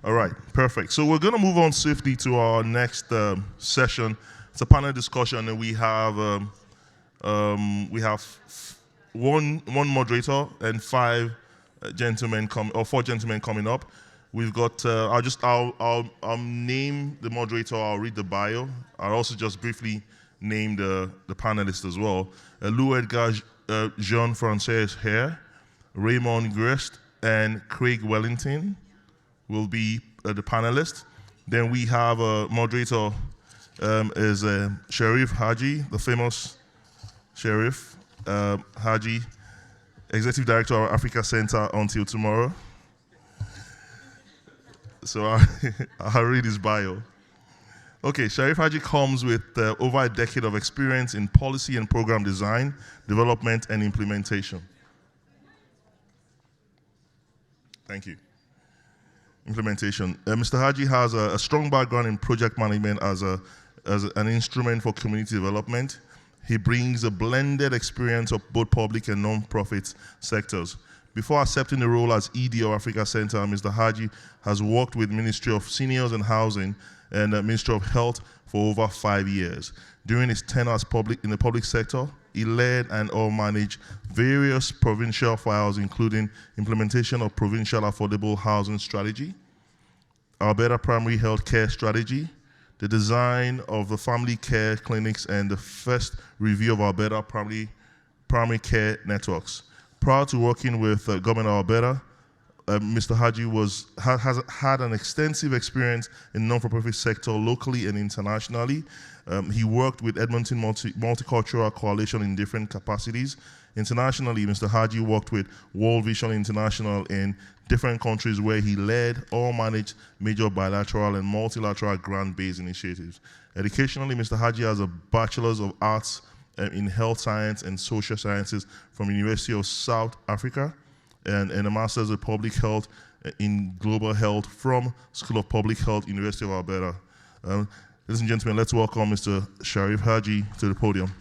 All right, perfect. So we're going to move on swiftly to our next session. It's a panel discussion, and we have one moderator and four gentlemen coming up. We've got. I'll name the moderator. I'll read the bio. I'll also just briefly name the panelists as well. Lou Edgar Jean-François Hare, Raymond Grist, and Craig Wellington will be the panelists. Then we have a moderator is Sharif Haji, the famous Sharif Haji, Executive Director of Africa Center until tomorrow. So I'll read his bio. Okay, Sharif Haji comes with over a decade of experience in policy and program design, development, and implementation. Thank you. Implementation. Mr. Haji has a strong background in project management as an instrument for community development. He brings a blended experience of both public and non-profit sectors. Before accepting the role as ED of Africa Center, Mr. Haji has worked with Ministry of Seniors and Housing and Ministry of Health for over 5 years. During his tenure as in the public sector, he led and or managed various provincial files, including implementation of provincial affordable housing strategy, Alberta primary health care strategy, the design of the family care clinics, and the first review of Alberta primary care networks. Prior to working with Government of Alberta, Mr. Haji has had an extensive experience in the non-for-profit sector locally and internationally. He worked with Edmonton Multicultural Coalition in different capacities. Internationally, Mr. Haji worked with World Vision International in different countries where he led or managed major bilateral and multilateral grant-based initiatives. Educationally, Mr. Haji has a Bachelor's of Arts in Health Science and Social Sciences from University of South Africa, and a Master's in Public Health in Global Health from School of Public Health, University of Alberta. Ladies and gentlemen, let's welcome Mr. Sharif Haji to the podium.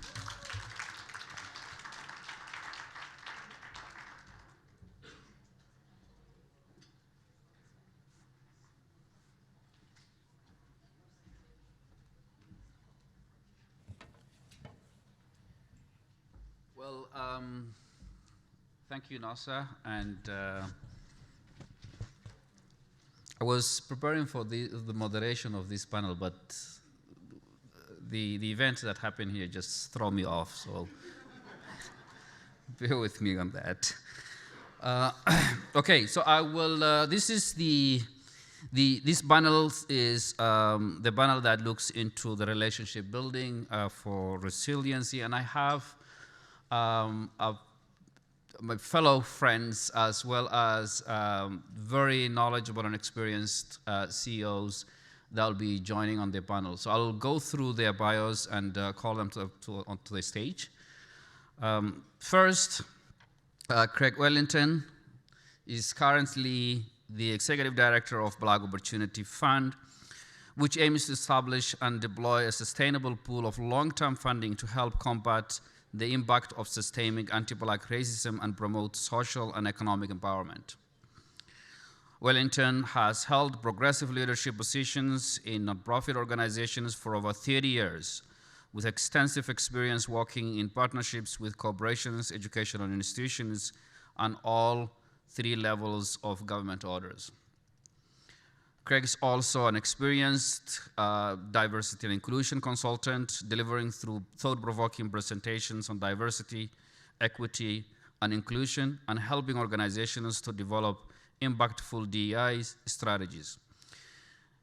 Well, thank you, Nasser, and I was preparing for the moderation of this panel, but the events that happened here just throw me off, so bear with me on that. Okay, so I will, this panel is the panel that looks into the relationship building for resiliency, and I have my fellow friends as well as very knowledgeable and experienced CEOs that will be joining on the panel. So I'll go through their bios and call them onto the stage. First, Craig Wellington is currently the Executive Director of Black Opportunity Fund, which aims to establish and deploy a sustainable pool of long-term funding to help combat the impact of systemic anti-Black racism and promote social and economic empowerment. Wellington has held progressive leadership positions in nonprofit organizations for over 30 years, with extensive experience working in partnerships with corporations, educational institutions, and all 3 levels of government orders. Craig is also an experienced diversity and inclusion consultant, delivering through thought-provoking presentations on diversity, equity, and inclusion, and helping organizations to develop impactful DEI strategies.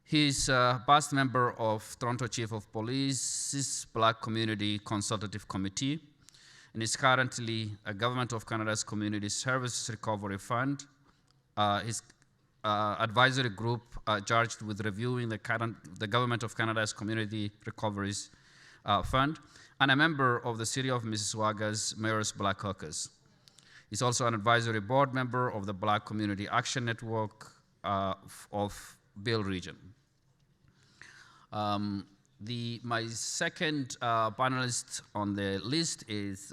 He's a past member of Toronto Chief of Police's Black Community Consultative Committee, and is currently a Government of Canada's Community Services Recovery Fund. His advisory group charged with reviewing the Government of Canada's Community Recoveries Fund, and a member of the City of Mississauga's Mayor's Black Caucus. He's also an advisory board member of the Black Community Action Network of Bill Region. My second panelist on the list is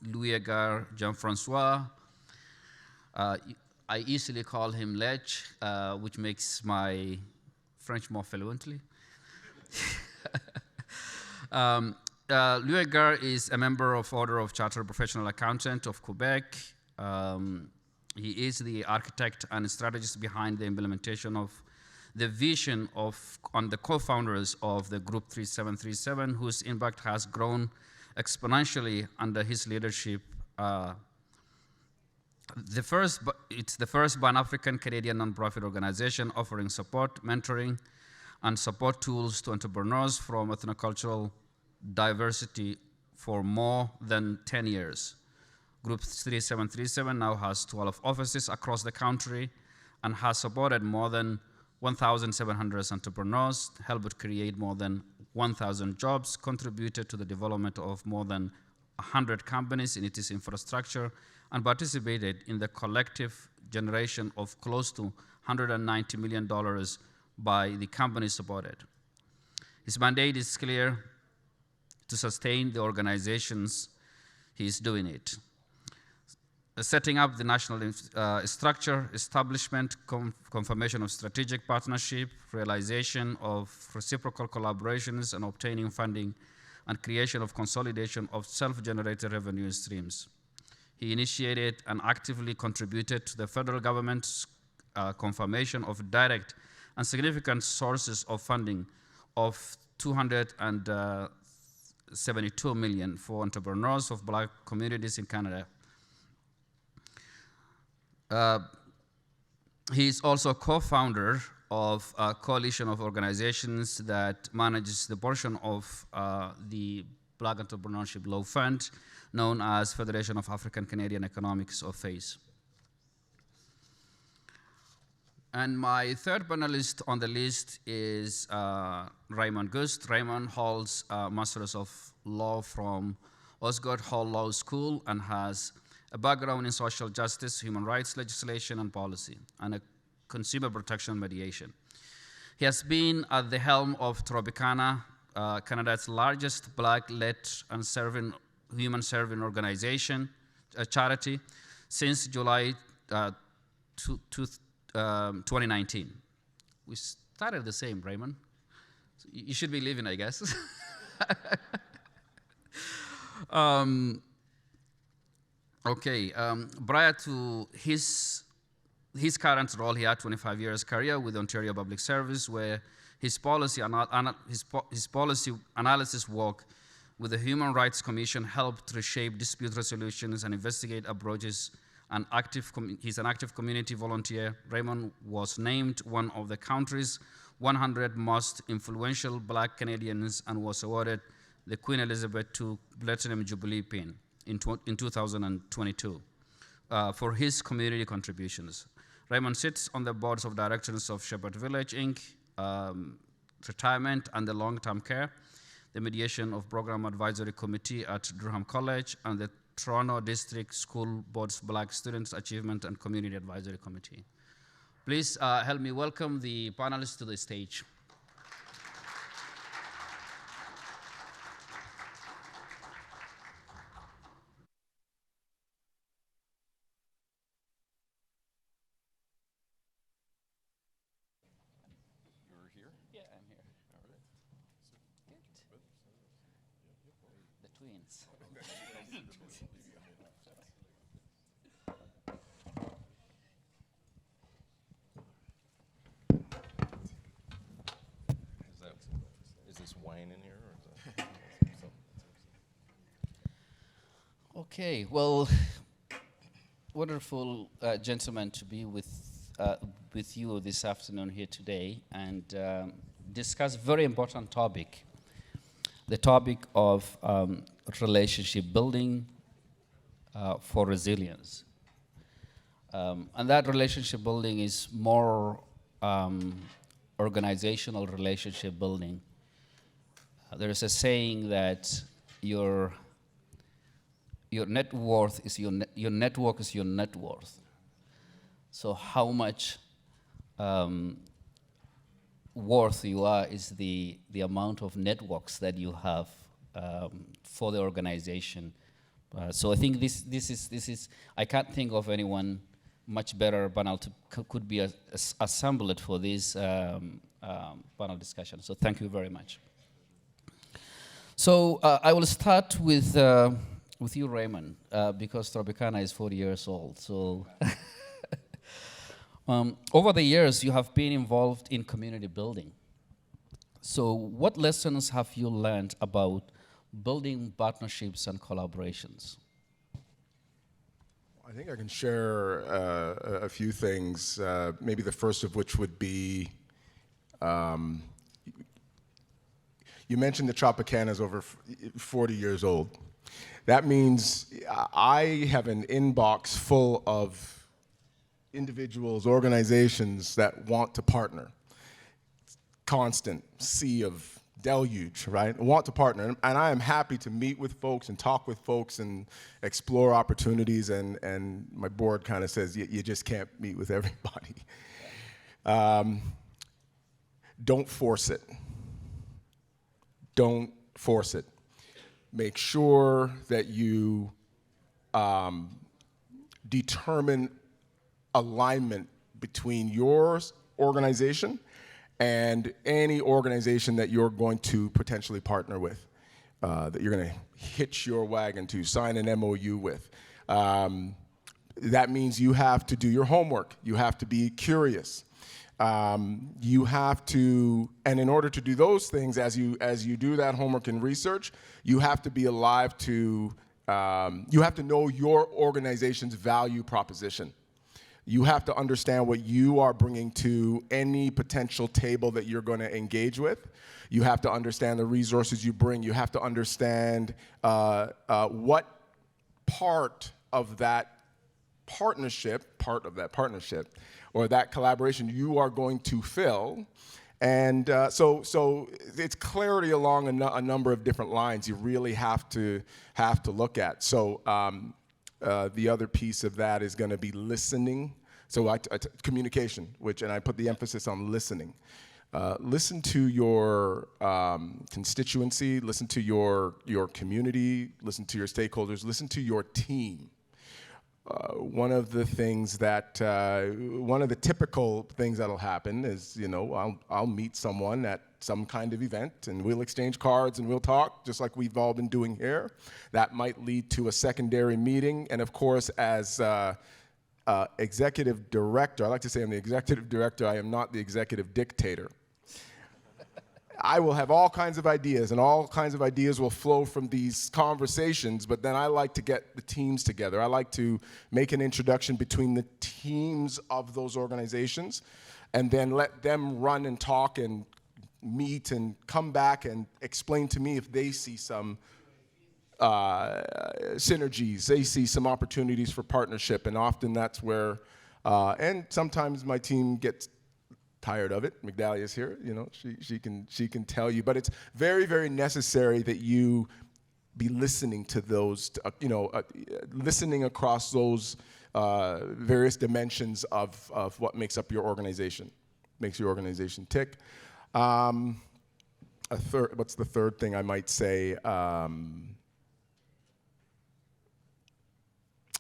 Louis Agar Jean-François. I easily call him Lech, which makes my French more fluently. Louis Gar is a member of Order of Chartered Professional Accountant of Quebec. He is the architect and strategist behind the implementation of the vision on the co-founders of the Group 3737, whose impact has grown exponentially under his leadership. It's the first Pan-African Canadian nonprofit organization offering support, mentoring, and support tools to entrepreneurs from ethnocultural diversity for more than 10 years. Group 3737 now has 12 offices across the country and has supported more than 1,700 entrepreneurs, helped create more than 1,000 jobs, contributed to the development of more than 100 companies in its infrastructure, and participated in the collective generation of close to $190 million by the companies supported. His mandate is clear: to sustain the organizations he is doing it. Setting up the national structure, establishment, confirmation of strategic partnership, realization of reciprocal collaborations, and obtaining funding, and creation of consolidation of self-generated revenue streams. He initiated and actively contributed to the federal government's confirmation of direct and significant sources of funding of $272 million for entrepreneurs of Black communities in Canada. He is also co-founder of a coalition of organizations that manages the portion of the Black Entrepreneurship Law Fund, known as Federation of African Canadian Economics, or FACE. And my third panelist on the list is Raymond Gust. Raymond holds a Master's of Law from Osgoode Hall Law School and has a background in social justice, human rights legislation and policy, and a consumer protection mediation. He has been at the helm of Tropicana, Canada's largest Black-led and human-serving organization, a charity, since July 2019. We started the same, Raymond. So you should be leaving, I guess. Prior to his current role, he had 25 years career with Ontario Public Service, where his policy analysis work with the Human Rights Commission helped reshape dispute resolutions and investigate approaches. He's an active community volunteer. Raymond was named one of the country's 100 most influential Black Canadians and was awarded the Queen Elizabeth II Platinum Jubilee Pin in 2022 for his community contributions. Raymond sits on the boards of directors of Shepherd Village, Inc., Retirement and the Long-Term Care, the Mediation of Program Advisory Committee at Durham College, and the Toronto District School Board's Black Students Achievement and Community Advisory Committee. Please help me welcome the panelists to the stage. Twins. Is this wine in here? Or is that Okay, well, wonderful gentlemen to be with you this afternoon here today and discuss a very important topic. The topic of relationship building for resilience. And that relationship building is more organizational relationship building. There is a saying that your net worth is your network is your net worth. So how much worth you are is the amount of networks that you have for the organization. So I think this is I can't think of anyone much better panel could be assembled for this panel discussion. So thank you very much. So I will start with you, Raymond, because Tropicana is 40 years old. So over the years, you have been involved in community building. So what lessons have you learned about building partnerships and collaborations? I think I can share a few things, maybe the first of which would be, you mentioned the Tropicana is over 40 years old. That means I have an inbox full of individuals, organizations that want to partner. Constant sea of deluge, right? Want to partner. And I am happy to meet with folks and talk with folks and explore opportunities. And my board kind of says, you just can't meet with everybody. Don't force it. Don't force it. Make sure that you determine alignment between your organization and any organization that you're going to potentially partner with, that you're going to hitch your wagon to, sign an MOU with. That means you have to do your homework. You have to be curious. You have to, and in order to do those things, as you do that homework and research, you have to be alive to, you have to know your organization's value proposition. You have to understand what you are bringing to any potential table that you're going to engage with. You have to understand the resources you bring. You have to understand what part of that partnership, or that collaboration you are going to fill. And so it's clarity along a number of different lines you really have to look at. So the other piece of that is going to be listening. So communication, and I put the emphasis on listening. Listen to your constituency, listen to your community, listen to your stakeholders, listen to your team. One of the typical things that'll happen is, I'll meet someone at some kind of event and we'll exchange cards and we'll talk, just like we've all been doing here. That might lead to a secondary meeting. And of course, as executive director, I like to say I'm the executive director, I am not the executive dictator. I will have all kinds of ideas, and all kinds of ideas will flow from these conversations, but then I like to get the teams together. I like to make an introduction between the teams of those organizations, and then let them run and talk and meet and come back and explain to me if they see some synergies, they see some opportunities for partnership, and often that's where, and sometimes my team gets tired of it. Migdalia's here, she can tell you, but it's very, very necessary that you be listening to those, listening across those various dimensions of what makes up your organization, makes your organization tick. What's the third thing I might say?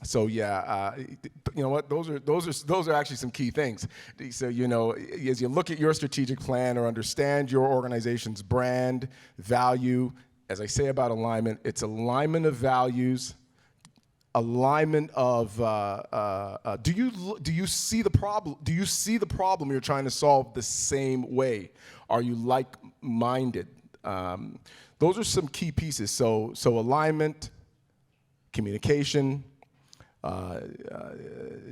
So yeah, you know what? Those are actually some key things. So as you look at your strategic plan or understand your organization's brand, value, as I say about alignment, it's alignment of values, alignment of do you see the problem? Do you see the problem you're trying to solve the same way? Are you like-minded? Those are some key pieces. So alignment, communication.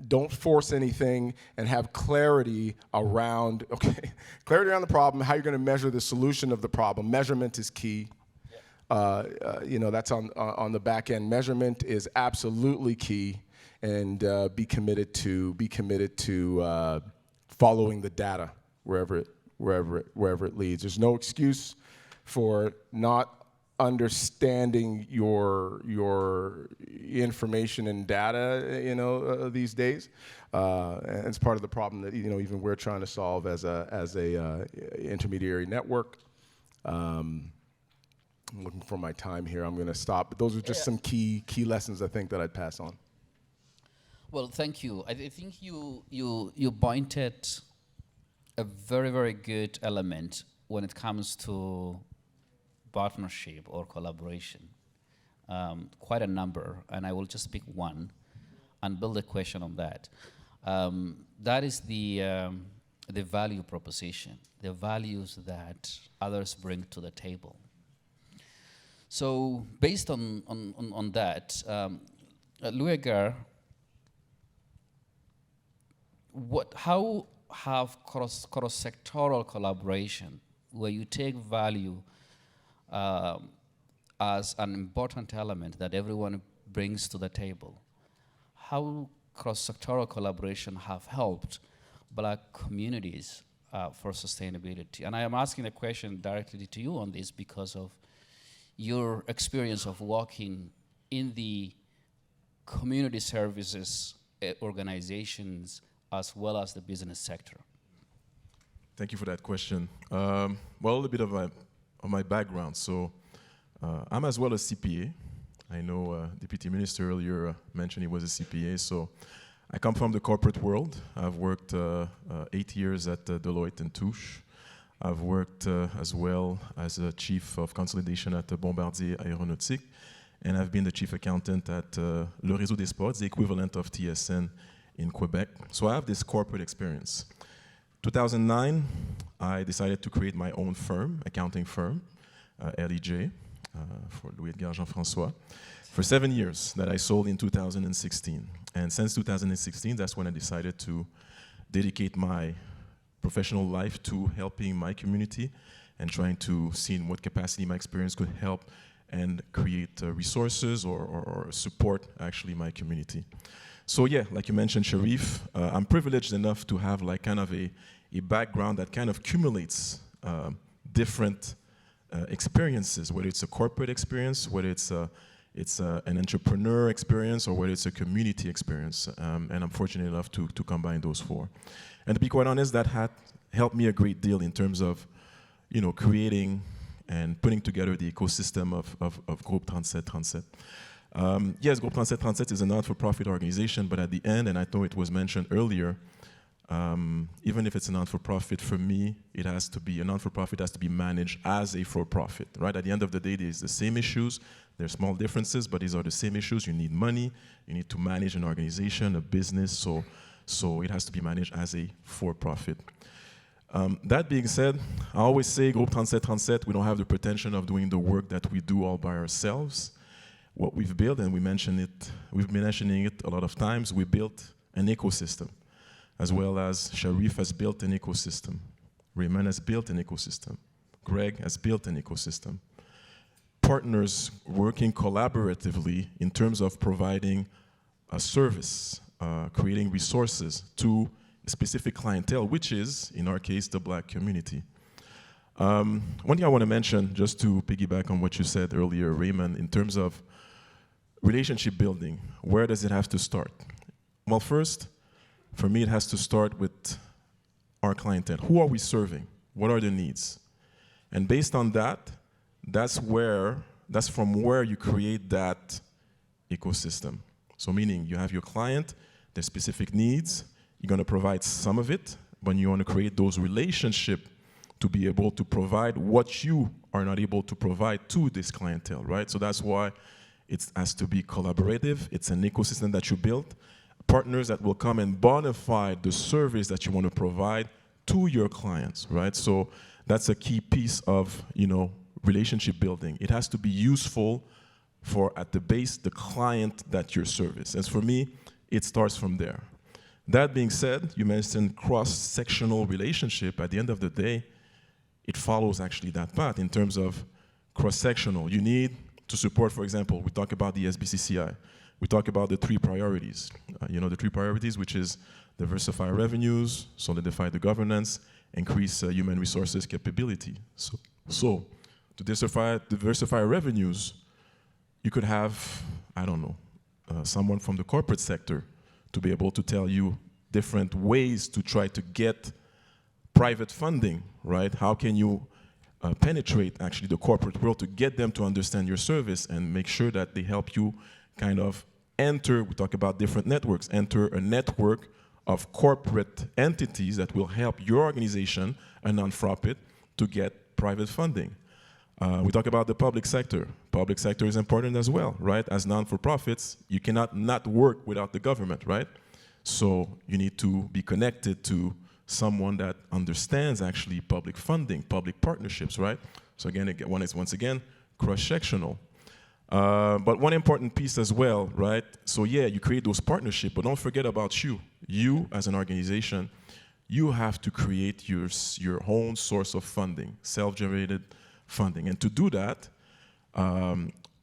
Don't force anything, and have clarity around the problem, how you're going to measure the solution of the problem. Measurement is key. That's on the back end. Measurement is absolutely key, and be committed to following the data wherever it leads. There's no excuse for not understanding your information and data, these days, and it's part of the problem that even we're trying to solve as a intermediary network. I'm looking for my time here. I'm going to stop, but those are just some key lessons I think that I'd pass on. Well, thank you. I think you pointed a very, very good element when it comes to partnership or collaboration. Quite a number, and I will just pick one and build a question on that. That is the value proposition, the values that others bring to the table. So based on that, Luegar, how have cross-sectoral collaboration, where you take value as an important element that everyone brings to the table, how cross-sectoral collaboration have helped Black communities for sustainability? And I am asking the question directly to you on this because of your experience of working in the community services organizations as well as the business sector. Thank you for that question. Well, a little bit of my background. So I'm as well a CPA. I know Deputy Minister earlier mentioned he was a CPA. So I come from the corporate world. I've worked 8 years at Deloitte and Touche. I've worked as well as a chief of consolidation at Bombardier Aéronautique. And I've been the chief accountant at Le Réseau des Sports, the equivalent of TSN in Quebec. So I have this corporate experience. 2009, I decided to create my own firm, accounting firm, LEJ, for Louis Edgar Jean-François, for 7 years that I sold in 2016. And since 2016, that's when I decided to dedicate my professional life to helping my community and trying to see in what capacity my experience could help and create resources or support actually my community. So yeah, like you mentioned, Sharif, I'm privileged enough to have like kind of a background that kind of accumulates different experiences, whether it's a corporate experience, whether it's an entrepreneur experience, or whether it's a community experience. And I'm fortunate enough to combine those four. And to be quite honest, that had helped me a great deal in terms of, you know, creating and putting together the ecosystem of Groupe 3737. Yes, Groupe 3737 is a not-for-profit organization, but at the end, and I know it was mentioned earlier, even if it's a non-for-profit, for me, it has to be, a non-for-profit has to be managed as a for-profit, right? At the end of the day, there's the same issues, there's small differences, but these are the same issues. You need money, you need to manage an organization, a business, so it has to be managed as a for-profit. That being said, I always say, Groupe 3737, we don't have the pretension of doing the work that we do all by ourselves. What we've built, and we've been mentioning it a lot of times, we built an ecosystem, as well as Sharif has built an ecosystem, Raymond has built an ecosystem, Greg has built an ecosystem. Partners working collaboratively in terms of providing a service, creating resources to a specific clientele, which is, in our case, the Black community. One thing I want to mention, just to piggyback on what you said earlier, Raymond, in terms of relationship building, where does it have to start? Well, first, for me, it has to start with our clientele. Who are we serving? What are their needs? And based on that, that's from where you create that ecosystem. So meaning you have your client, their specific needs, you're going to provide some of it, but you want to create those relationships to be able to provide what you are not able to provide to this clientele, right? So that's why it has to be collaborative. It's an ecosystem that you build. Partners that will come and bona fide the service that you want to provide to your clients, right? So that's a key piece of, you know, relationship building. It has to be useful for, at the base, the client that you service. And for me, it starts from there. That being said, you mentioned cross-sectional relationship. At the end of the day, it follows actually that path in terms of cross-sectional. You need to support, for example, we talk about the SBCCI. We talk about the 3 priorities. You know, the 3 priorities, which is diversify revenues, solidify the governance, increase human resources capability. So to diversify revenues, you could have, I don't know, someone from the corporate sector to be able to tell you different ways to try to get private funding, right? How can you penetrate actually the corporate world to get them to understand your service and make sure that they help you kind of we talk about different networks, enter a network of corporate entities that will help your organization, a nonprofit, to get private funding. We talk about the public sector. Public sector is important as well, right? As non-for-profits, you cannot not work without the government, right? So you need to be connected to someone that understands actually public funding, public partnerships, right? So again, once again, cross-sectional. But one important piece as well, right? So yeah, you create those partnerships, but don't forget about you. You, as an organization, you have to create your own source of funding, self-generated funding. And to do that,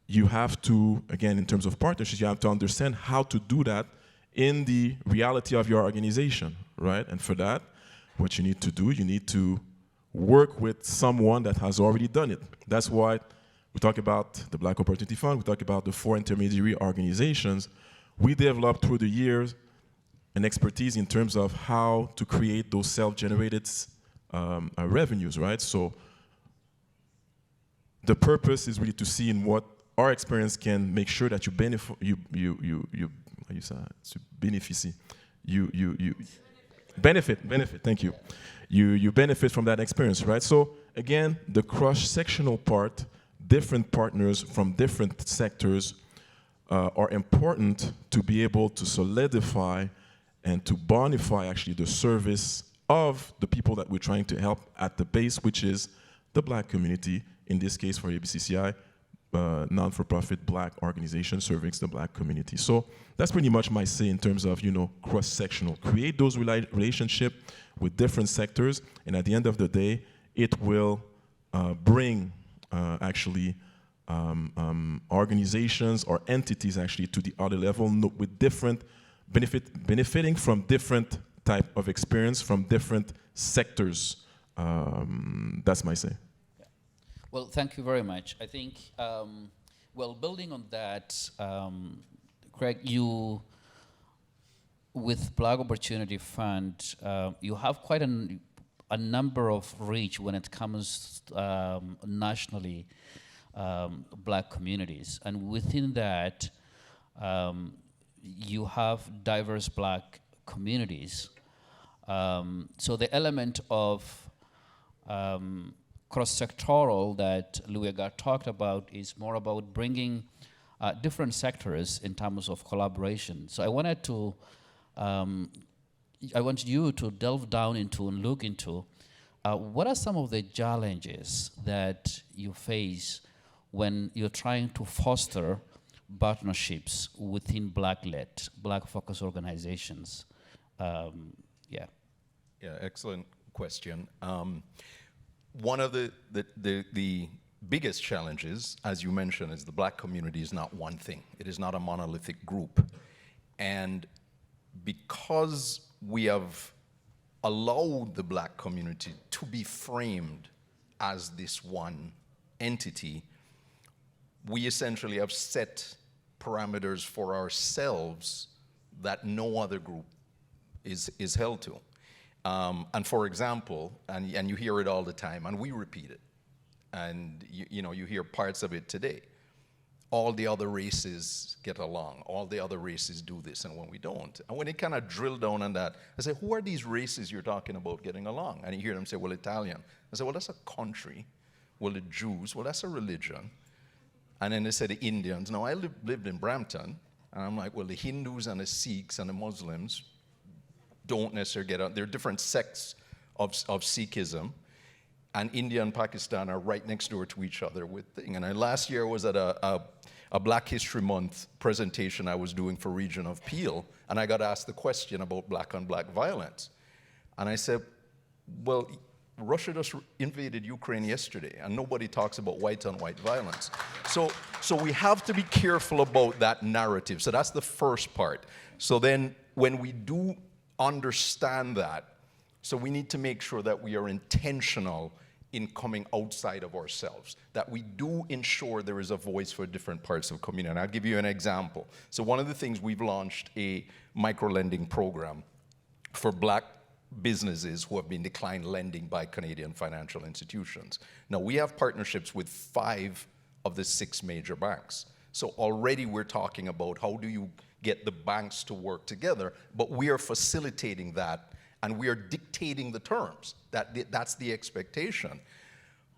you have to, again, in terms of partnerships, you have to understand how to do that in the reality of your organization, right? And for that, what you need to do, you need to work with someone that has already done it. That's why we talk about the Black Opportunity Fund, we talk about the 4 intermediary organizations. We developed through the years an expertise in terms of how to create those self-generated revenues, right? So the purpose is really to see in what our experience can make sure that you benefit, benefit, thank you. You benefit from that experience, right? So again, the cross-sectional part, different partners from different sectors are important to be able to solidify and to bonify actually the service of the people that we're trying to help at the base, which is the Black community, in this case for SBCCI, non-for-profit Black organization serving the Black community. So that's pretty much my say in terms of, cross-sectional. Create those relationships with different sectors, and at the end of the day, it will bring actually organizations or entities actually to the other level with different benefiting from different type of experience from different sectors. That's my say. Well, thank you very much. I think, building on that, Craig, you, with Black Opportunity Fund, you have quite a number of reach when it comes nationally, Black communities. And within that, you have diverse Black communities. So the element of cross-sectoral that Luega talked about is more about bringing different sectors in terms of collaboration. So I wanted to, I want you to delve down into and look into what are some of the challenges that you face when you're trying to foster partnerships within Black-led, Black-focused organizations? Yeah, excellent question. One of the biggest challenges, as you mentioned, is the Black community is not one thing. It is not a monolithic group. And because we have allowed the Black community to be framed as this one entity, we essentially have set parameters for ourselves that no other group is held to. And for example, and you hear it all the time, and we repeat it, and you hear parts of it today. All the other races get along. All the other races do this, and when we don't. And when they kind of drill down on that, I say, who are these races you're talking about getting along? And you hear them say, well, Italian. I say, well, that's a country. Well, the Jews, well, that's a religion. And then they say the Indians. Now, I lived in Brampton, and I'm like, well, the Hindus and the Sikhs and the Muslims don't necessarily get on. There are different sects of Sikhism, and India and Pakistan are right next door to each other with things. And last year I was at a Black History Month presentation I was doing for Region of Peel, and I got asked the question about Black on Black violence. And I said, well, Russia just invaded Ukraine yesterday, and nobody talks about white on white violence. So we have to be careful about that narrative. So that's the first part. So then when we do understand that, so we need to make sure that we are intentional in coming outside of ourselves, that we do ensure there is a voice for different parts of community. And I'll give you an example. So one of the things, we've launched a micro-lending program for Black businesses who have been declined lending by Canadian financial institutions. Now, we have partnerships with 5 of the 6 major banks. So already we're talking about how do you get the banks to work together, but we are facilitating that and we are dictating the terms. That's the expectation.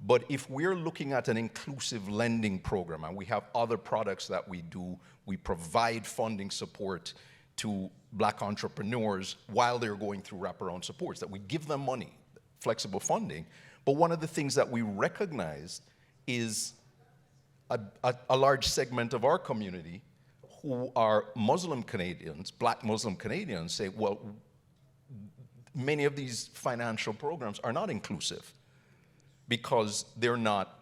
But if we're looking at an inclusive lending program, and we have other products that we do, we provide funding support to black entrepreneurs while they're going through wraparound supports, that we give them money, flexible funding. But one of the things that we recognize is a large segment of our community who are Muslim Canadians, black Muslim Canadians, say, well, many of these financial programs are not inclusive because they're not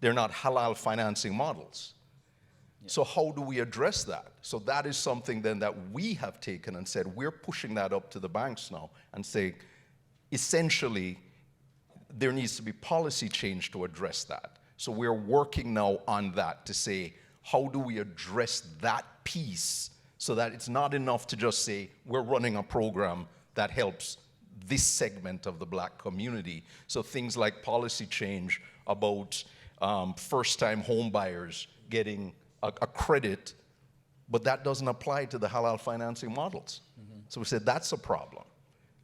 halal financing models. Yeah. So how do we address that? So that is something then that we have taken and said, we're pushing that up to the banks now and say, essentially, there needs to be policy change to address that. So we're working now on that to say, how do we address that piece so that it's not enough to just say, we're running a program that helps this segment of the black community. So things like policy change about first-time home buyers getting a credit, but that doesn't apply to the halal financing models. Mm-hmm. So we said, that's a problem.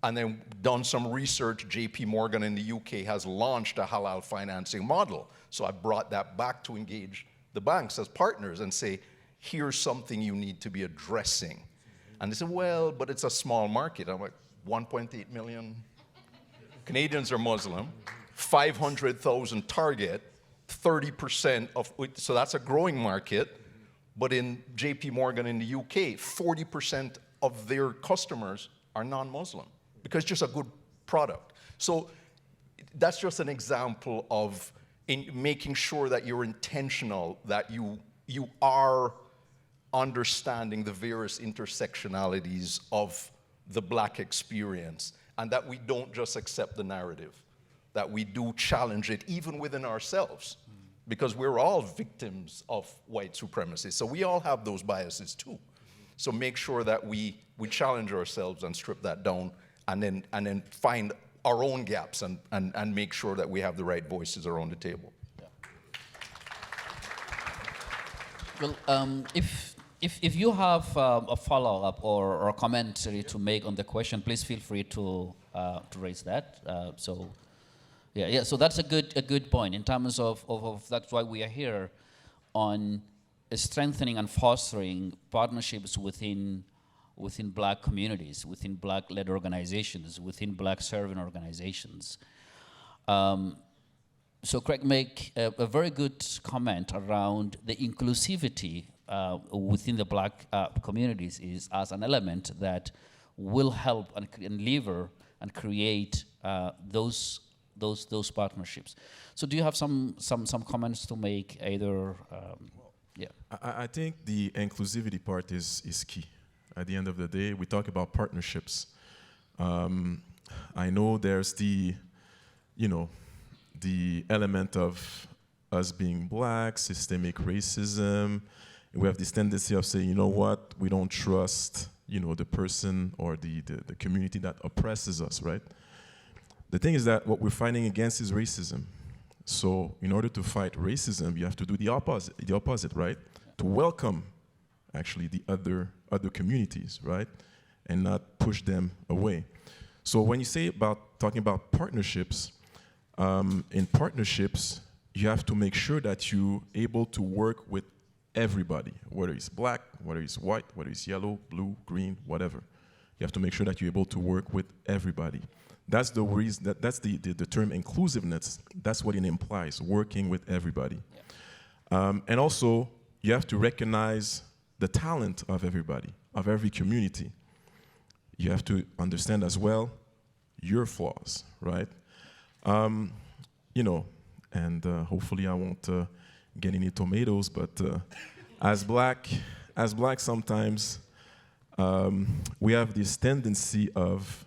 And then done some research. JP Morgan in the UK has launched a halal financing model. So I brought that back to engage the banks as partners and say, here's something you need to be addressing. Mm-hmm. And they said, well, but it's a small market. I'm like, 1.8 million Canadians are Muslim, 500,000 target, 30% of, so that's a growing market. But in JP Morgan in the UK, 40% of their customers are non-Muslim because it's just a good product. So that's just an example of making sure that you're intentional, that you are understanding the various intersectionalities of the black experience, and that we don't just accept the narrative, that we do challenge it even within ourselves, because we're all victims of white supremacy. So we all have those biases too. So make sure that we challenge ourselves and strip that down, and then find our own gaps and make sure that we have the right voices around the table. Yeah. Well, if you have a follow-up or a commentary to make on the question, please feel free to raise that. So that's a good point in terms of that's why we are here on strengthening and fostering partnerships within black communities, within black-led organizations, within black-serving organizations. So Craig make a very good comment around the inclusivity within the black communities is as an element that will help and lever and create those partnerships. So do you have some comments to make either? Yeah. I think the inclusivity part is key. At the end of the day, we talk about partnerships. I know there's the element of us being black, systemic racism. We have this tendency of saying, you know what, we don't trust, the person or the community that oppresses us, right? The thing is that what we're fighting against is racism. So in order to fight racism, you have to do the opposite, right? To welcome, actually, the other communities, right? And not push them away. So when you say talking about partnerships, in partnerships, you have to make sure that you're able to work with everybody, whether it's black, whether it's white, whether it's yellow, blue, green, whatever. You have to make sure that you're able to work with everybody. That's the reason, that's the term inclusiveness. That's what it implies, working with everybody. Yeah. And also, you have to recognize the talent of everybody, of every community. You have to understand as well your flaws, right? And hopefully I won't get any tomatoes, but as black sometimes we have this tendency of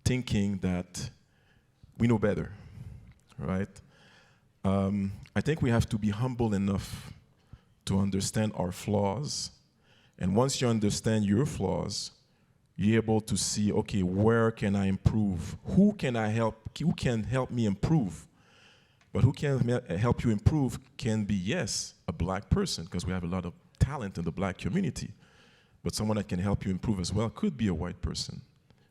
thinking that we know better, right? I think we have to be humble enough to understand our flaws, and once you understand your flaws, you're able to see, okay, where can I improve? Who can help me improve? But who can help you improve can be, yes, a black person, because we have a lot of talent in the black community. But someone that can help you improve as well could be a white person,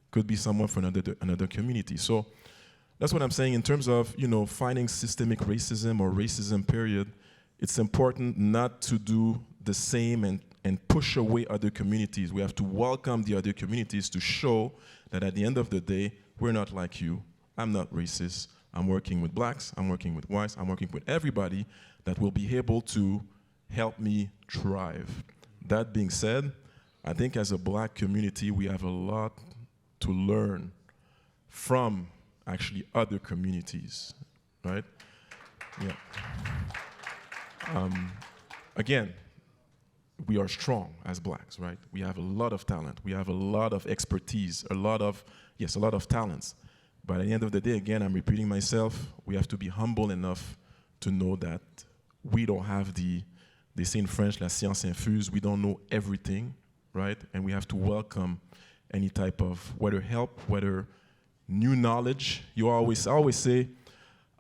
could be someone from another community. So that's what I'm saying in terms of, finding systemic racism or racism, period. It's important not to do the same and push away other communities. We have to welcome the other communities to show that at the end of the day, we're not like you. I'm not racist. I'm working with blacks, I'm working with whites, I'm working with everybody that will be able to help me thrive. That being said, I think as a black community, we have a lot to learn from actually other communities, right? Yeah. Again, we are strong as blacks, right? We have a lot of talent. We have a lot of expertise, a lot of talents. But at the end of the day, again, I'm repeating myself, we have to be humble enough to know that we don't have they say in French, la science infuse, we don't know everything, right? And we have to welcome any type of, whether help, whether new knowledge. I always say,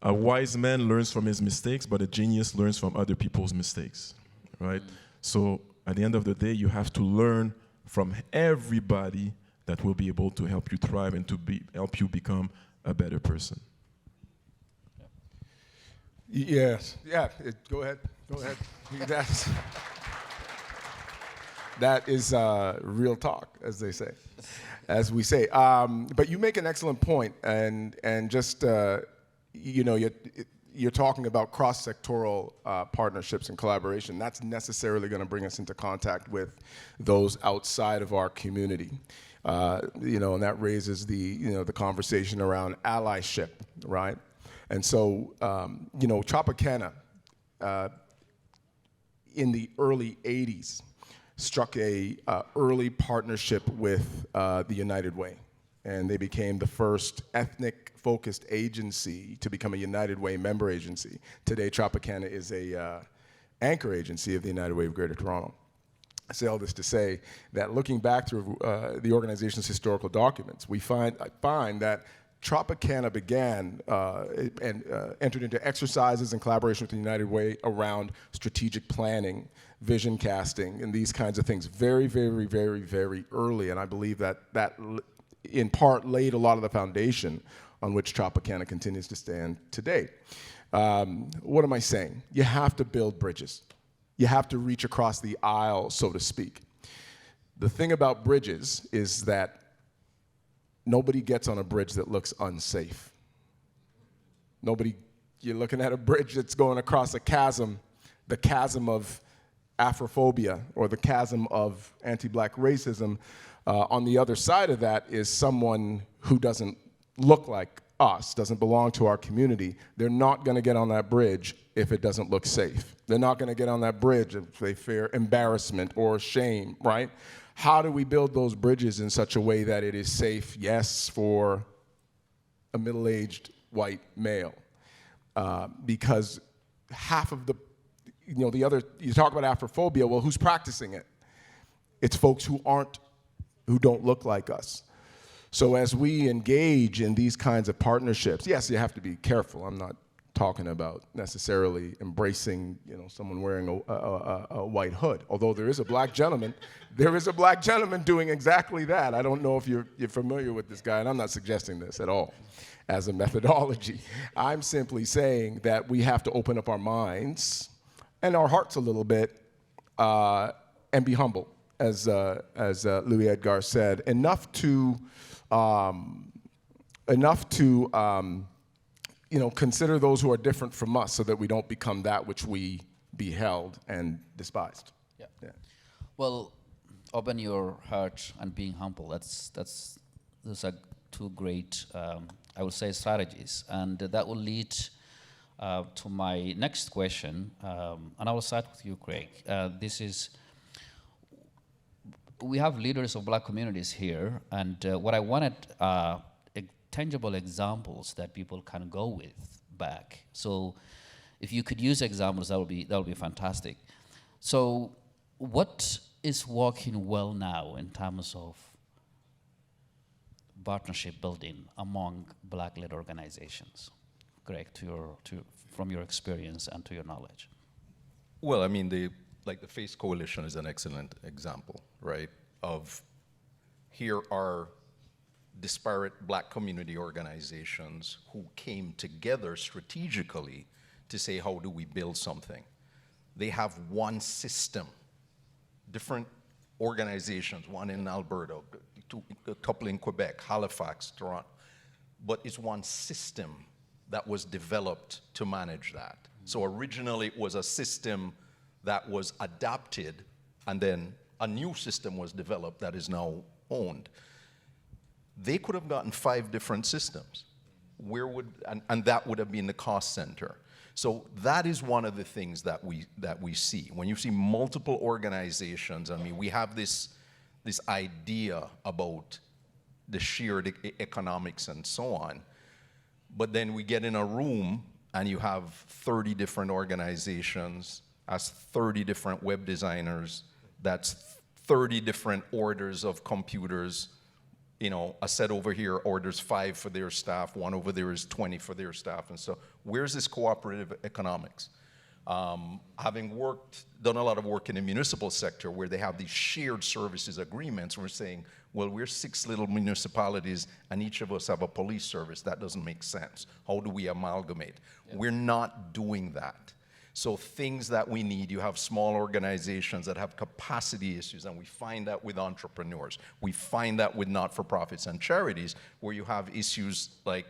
a wise man learns from his mistakes, but a genius learns from other people's mistakes, right? So at the end of the day, you have to learn from everybody that will be able to help you thrive and to help you become a better person. Yes. Yeah. Go ahead. That is real talk, as they say, as we say. But you make an excellent point, and just you're talking about cross-sectoral partnerships and collaboration. That's necessarily going to bring us into contact with those outside of our community. And that raises the conversation around allyship, right? And so, Tropicana, in the early 80s, struck a early partnership with the United Way. And they became the first ethnic-focused agency to become a United Way member agency. Today, Tropicana is a anchor agency of the United Way of Greater Toronto. I say all this to say that looking back through the organization's historical documents, I find that Tropicana began and entered into exercises in collaboration with the United Way around strategic planning, vision casting, and these kinds of things very, very, very, very early. And I believe that in part laid a lot of the foundation on which Tropicana continues to stand today. What am I saying? You have to build bridges. You have to reach across the aisle, so to speak. The thing about bridges is that nobody gets on a bridge that looks unsafe. You're looking at a bridge that's going across a chasm, the chasm of Afrophobia or the chasm of anti-black racism. On the other side of that is someone who doesn't look like us, doesn't belong to our community. They're not going to get on that bridge if it doesn't look safe. They're not going to get on that bridge if they fear embarrassment or shame, right? How do we build those bridges in such a way that it is safe, yes, for a middle-aged white male? Because half of you talk about Afrophobia, well, who's practicing it? It's folks who don't look like us. So as we engage in these kinds of partnerships, yes, you have to be careful. I'm not talking about necessarily embracing, someone wearing a white hood. Although there is a black gentleman doing exactly that. I don't know if you're familiar with this guy, and I'm not suggesting this at all as a methodology. I'm simply saying that we have to open up our minds and our hearts a little bit and be humble, as Louis Edgar said, enough to consider those who are different from us so that we don't become that which we beheld and despised. Yeah. Well, open your heart and being humble. Those are two great, I would say, strategies. And that will lead to my next question. And I will start with you, Craig. We have leaders of black communities here, and what I wanted tangible examples that people can go with back. So if you could use examples, that would be fantastic. So what is working well now in terms of partnership building among black-led organizations? Greg, from your experience and to your knowledge? Well, I mean, the FACE Coalition is an excellent example, right? Of here are disparate black community organizations who came together strategically to say, how do we build something? They have one system, different organizations, one in Alberta, a couple in Quebec, Halifax, Toronto, but it's one system that was developed to manage that. So originally it was a system that was adopted, and then a new system was developed that is now owned. They could have gotten 5 different systems. And that would have been the cost center. So that is one of the things that we see. When you see multiple organizations, I mean, we have this idea about the shared economics and so on, but then we get in a room and you have 30 different organizations, that's 30 different web designers, that's 30 different orders of computers. You know, a set over here orders 5 for their staff, one over there is 20 for their staff, and so where's this cooperative economics? Having done a lot of work in the municipal sector where they have these shared services agreements, we're saying, well, we're 6 little municipalities and each of us have a police service. That doesn't make sense. How do we amalgamate? Yeah. We're not doing that. So things that we need, you have small organizations that have capacity issues, and we find that with entrepreneurs. We find that with not-for-profits and charities, where you have issues like,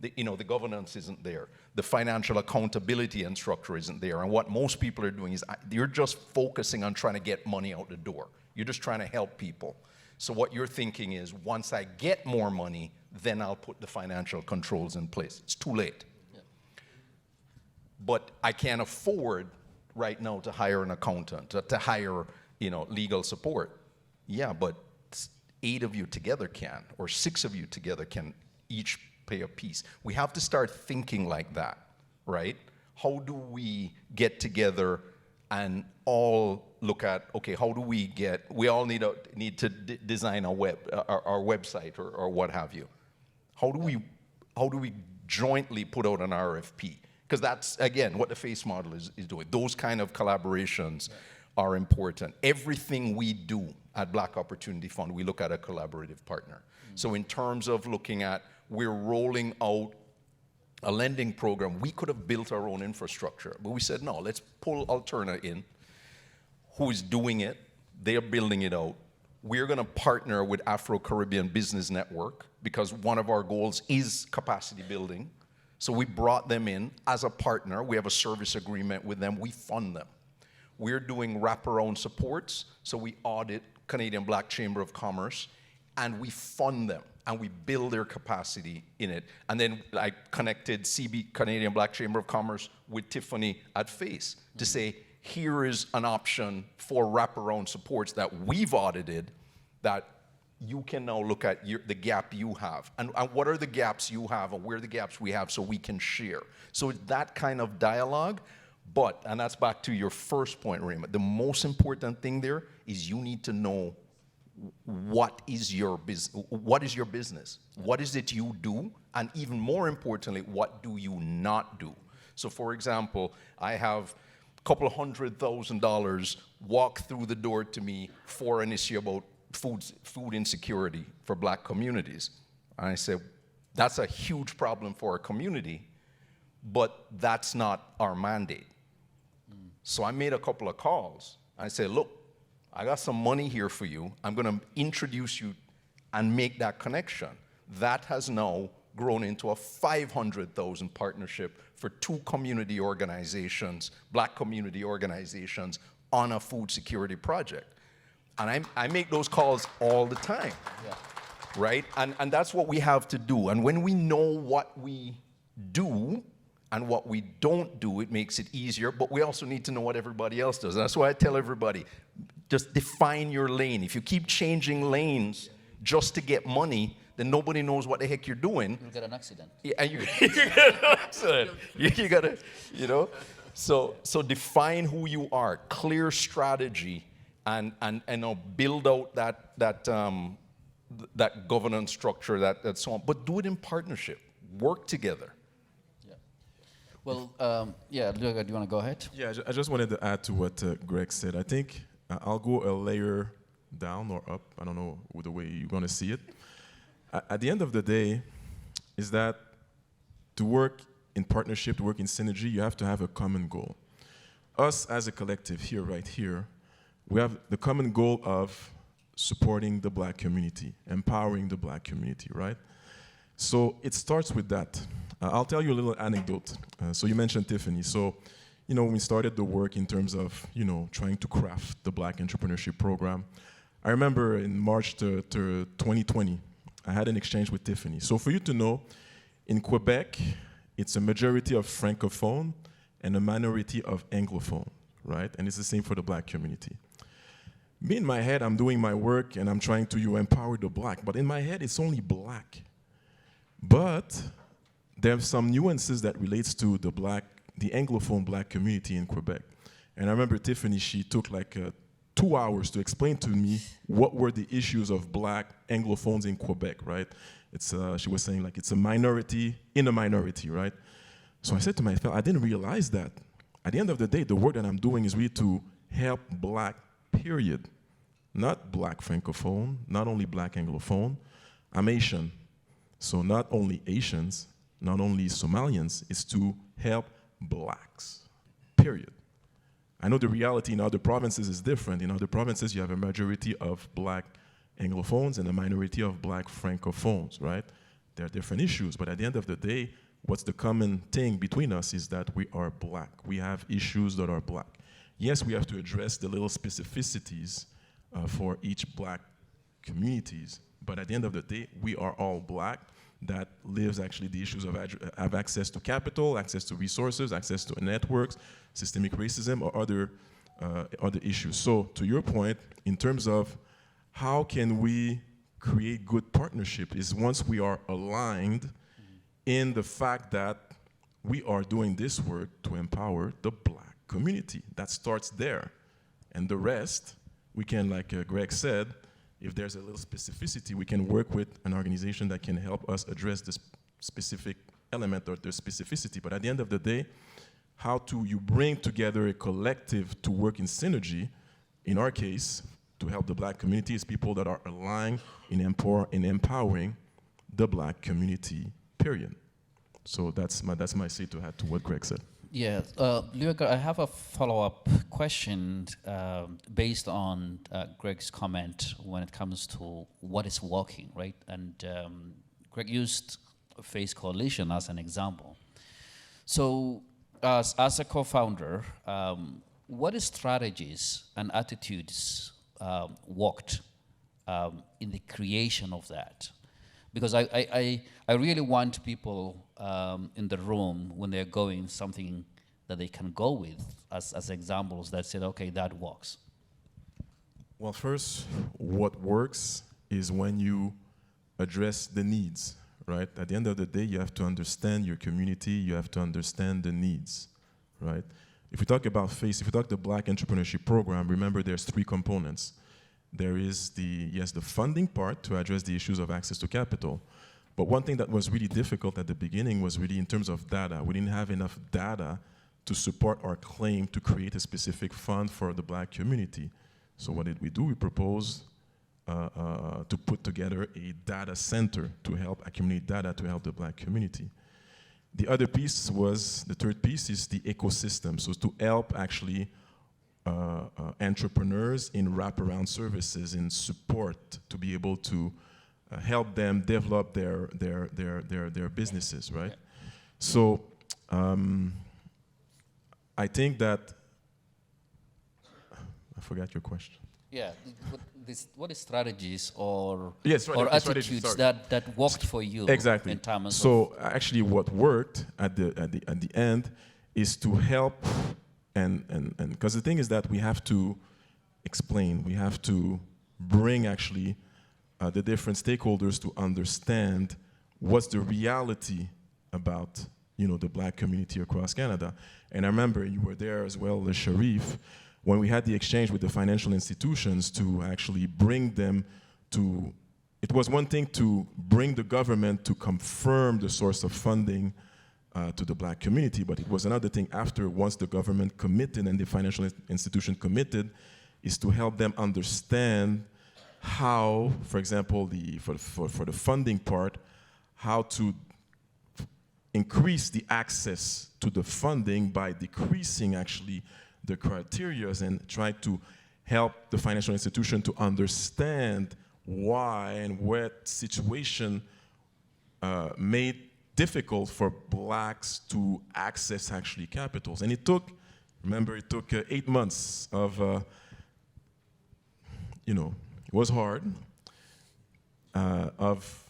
the governance isn't there. The financial accountability and structure isn't there. And what most people are doing is you're just focusing on trying to get money out the door. You're just trying to help people. So what you're thinking is, once I get more money, then I'll put the financial controls in place. It's too late. But I can't afford right now to hire an accountant, to hire, legal support. Yeah, but 8 of you together can, or 6 of you together can each pay a piece. We have to start thinking like that, right? How do we get together and all look at, okay, how do we all need to design our website or what have you. How do we jointly put out an RFP? Because that's, again, what the FACE model is doing. Those kind of collaborations are important. Everything we do at Black Opportunity Fund, we look at a collaborative partner. So in terms of looking at, we're rolling out a lending program, we could have built our own infrastructure. But we said, no, let's pull Alterna in, who is doing it. They're building it out. We're going to partner with Afro-Caribbean Business Network because one of our goals is capacity building. So we brought them in as a partner. We have a service agreement with them. We fund them. We're doing wraparound supports. So we audit Canadian Black Chamber of Commerce, and we fund them, and we build their capacity in it. And then I connected Canadian Black Chamber of Commerce with Tiffany at FACE to say, here is an option for wraparound supports that we've audited that you can now look at the gap you have. And what are the gaps you have, and where are the gaps we have, so we can share. So it's that kind of dialogue. But, and that's back to your first point, Raymond, the most important thing there is you need to know what is your business? What is it you do? And even more importantly, what do you not do? So for example, I have a couple of $100,000 walk through the door to me for an issue about food insecurity for Black communities. And I said, that's a huge problem for our community, but that's not our mandate. So I made a couple of calls. I said, look, I got some money here for you. I'm going to introduce you and make that connection. That has now grown into a $500,000 partnership for 2 community organizations, Black community organizations, on a food security project. And I make those calls all the time, right? And that's what we have to do. And when we know what we do and what we don't do, it makes it easier, but we also need to know what everybody else does. That's why I tell everybody, just define your lane. If you keep changing lanes just to get money, then nobody knows what the heck you're doing. You'll get an accident. Yeah, and you get an accident. You gotta, So define who you are, clear strategy, and build out that governance structure, that so on. But do it in partnership. Work together. Well, yeah, Luca, do you want to go ahead? Yeah, I just wanted to add to what Greg said. I think I'll go a layer down or up. I don't know the way you're going to see it. At the end of the day, is that to work in partnership, to work in synergy, you have to have a common goal. Us as a collective here, right here, we have the common goal of supporting the black community, empowering the black community, right? So it starts with that. I'll tell you a little anecdote. So you mentioned Tiffany. So, when we started the work in terms of, trying to craft the Black Entrepreneurship Program, I remember in March to 2020, I had an exchange with Tiffany. So for you to know, in Quebec, it's a majority of Francophone and a minority of Anglophone, right? And it's the same for the black community. Me, in my head, I'm doing my work and I'm trying to empower the black, but in my head, it's only black. But there are some nuances that relates to the Anglophone black community in Quebec. And I remember Tiffany, she took like 2 hours to explain to me what were the issues of black Anglophones in Quebec, right? She was saying like it's a minority in a minority, right? So I said to myself, I didn't realize that. At the end of the day, the work that I'm doing is really to help black, period. Not black Francophone, not only black Anglophone. I'm Asian. So not only Asians, not only Somalians, it's to help blacks, period. I know the reality in other provinces is different. In other provinces, you have a majority of black Anglophones and a minority of black Francophones, right? There are different issues, but at the end of the day, what's the common thing between us is that we are black. We have issues that are black. Yes, we have to address the little specificities for each black communities, but at the end of the day, we are all black. That lives actually the issues of have access to capital, access to resources, access to networks, systemic racism, or other issues. So to your point, in terms of how can we create good partnership is once we are aligned in the fact that we are doing this work to empower the black community. That starts there. And the rest, we can, like Greg said, if there's a little specificity, we can work with an organization that can help us address this specific element or the specificity. But at the end of the day, how do you bring together a collective to work in synergy? In our case, to help the black community is people that are aligned in empowering the black community, period. So that's my say to add to what Greg said. Yeah, Luca, I have a follow-up question based on Greg's comment when it comes to what is working, right? And Greg used Face Coalition as an example. So as a co-founder, what strategies and attitudes worked in the creation of that? Because I really want people in the room, when they're going, something that they can go with as examples that said, okay, that works. Well, first, what works is when you address the needs, right? At the end of the day, you have to understand your community, you have to understand the needs, right? If we talk about FACE, if we talk the Black Entrepreneurship Program, remember there's 3 components. There is the funding part to address the issues of access to capital. But one thing that was really difficult at the beginning was really in terms of data. We didn't have enough data to support our claim to create a specific fund for the black community. So what did we do? We proposed to put together a data center to help accumulate data to help the black community. The other piece was, the third piece is the ecosystem. So to help actually entrepreneurs in wraparound services, in support to be able to help them develop their businesses, right? So I think that, I forgot your question. Yeah, what strategies or strategies, attitudes that worked for you? Exactly. In terms so actually what worked at the end is to help and because the thing is that we have to explain, we have to bring actually the different stakeholders to understand what's the reality about the black community across Canada. And I remember you were there as well, Sharif, when we had the exchange with the financial institutions to actually bring them to, it was one thing to bring the government to confirm the source of funding to the black community, but it was another thing after, once the government committed and the financial institution committed, is to help them understand how, for example, for the funding part, how to increase the access to the funding by decreasing actually the criteria and try to help the financial institution to understand why and what situation made difficult for blacks to access actually capitals. And it took, remember, it took 8 months of, it was hard, of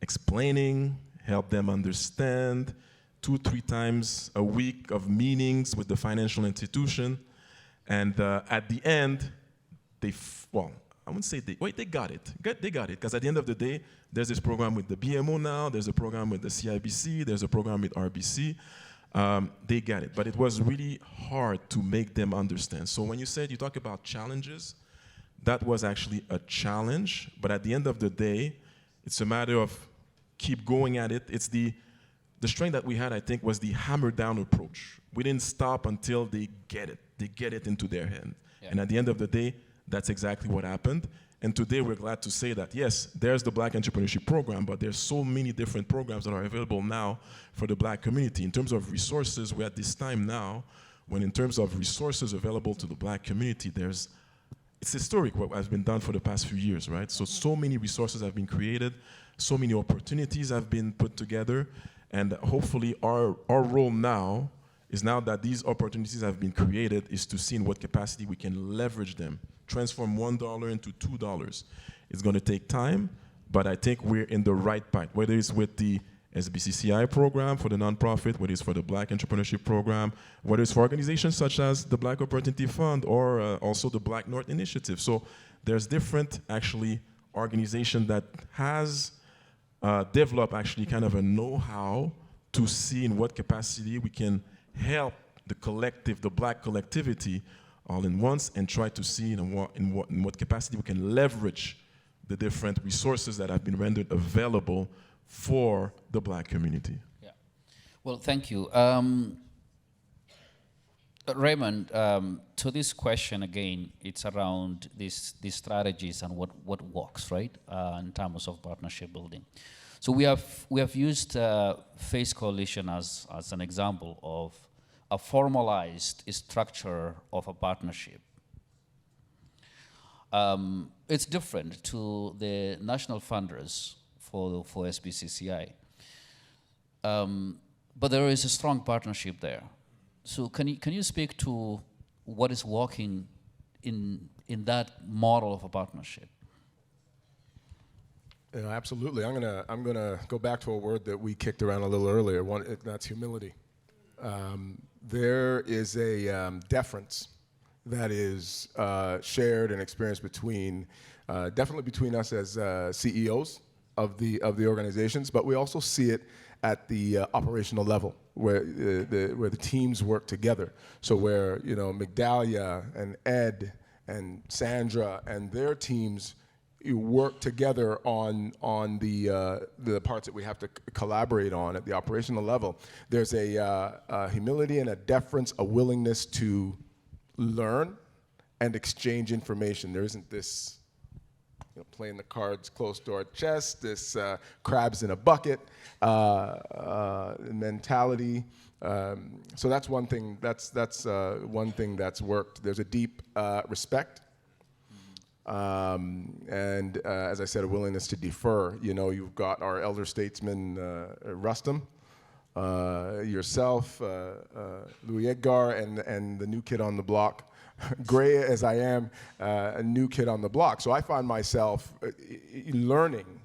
explaining, help them understand, 2-3 times a week of meetings with the financial institution. And at the end, I wouldn't say they got it. They got it, because at the end of the day, there's this program with the BMO now, there's a program with the CIBC, there's a program with RBC. They get it, but it was really hard to make them understand. So when you talk about challenges, that was actually a challenge, but at the end of the day, it's a matter of keep going at it. It's the strength that we had, I think, was the hammer down approach. We didn't stop until they get it. They get it into their head. Yeah. And at the end of the day, that's exactly what happened. And today we're glad to say that, yes, there's the Black Entrepreneurship Program, but there's so many different programs that are available now for the black community. In terms of resources, we're at this time now when in terms of resources available to the black community, it's historic what has been done for the past few years, right? So many resources have been created, so many opportunities have been put together, and hopefully our role now is, now that these opportunities have been created, is to see in what capacity we can leverage them, transform $1 into $2. It's going to take time, but I think we're in the right path, whether it's with the SBCCI program for the nonprofit, whether it's for the Black Entrepreneurship Program, whether it's for organizations such as the Black Opportunity Fund or also the Black North Initiative. So there's different, actually, organizations that has developed actually kind of a know-how to see in what capacity we can help the collective, the black collectivity, all in once, and try to see in what capacity we can leverage the different resources that have been rendered available for the black community. Yeah. Well, thank you. Raymond, to this question again, it's around these strategies and what works, right, in terms of partnership building. So we have used Face Coalition as an example of a formalized structure of a partnership. It's different to the national funders for SBCCI, but there is a strong partnership there. So can you speak to what is working in that model of a partnership? Yeah, absolutely. I'm gonna go back to a word that we kicked around a little earlier. That's humility. There is a deference that is shared and experienced definitely between us as CEOs of the organizations, but we also see it at the operational level, where the teams work together. So where Migdalia and Ed and Sandra and their teams work together on the parts that we have to collaborate on at the operational level. There's a humility and a deference, a willingness to learn and exchange information. There isn't this playing the cards close to our chest, this crabs in a bucket mentality. So that's one thing. That's one thing that's worked. There's a deep respect. And as I said, a willingness to defer. You've got our elder statesman, Rustam, yourself, Louis Edgar, and the new kid on the block, gray as I am, a new kid on the block. So I find myself learning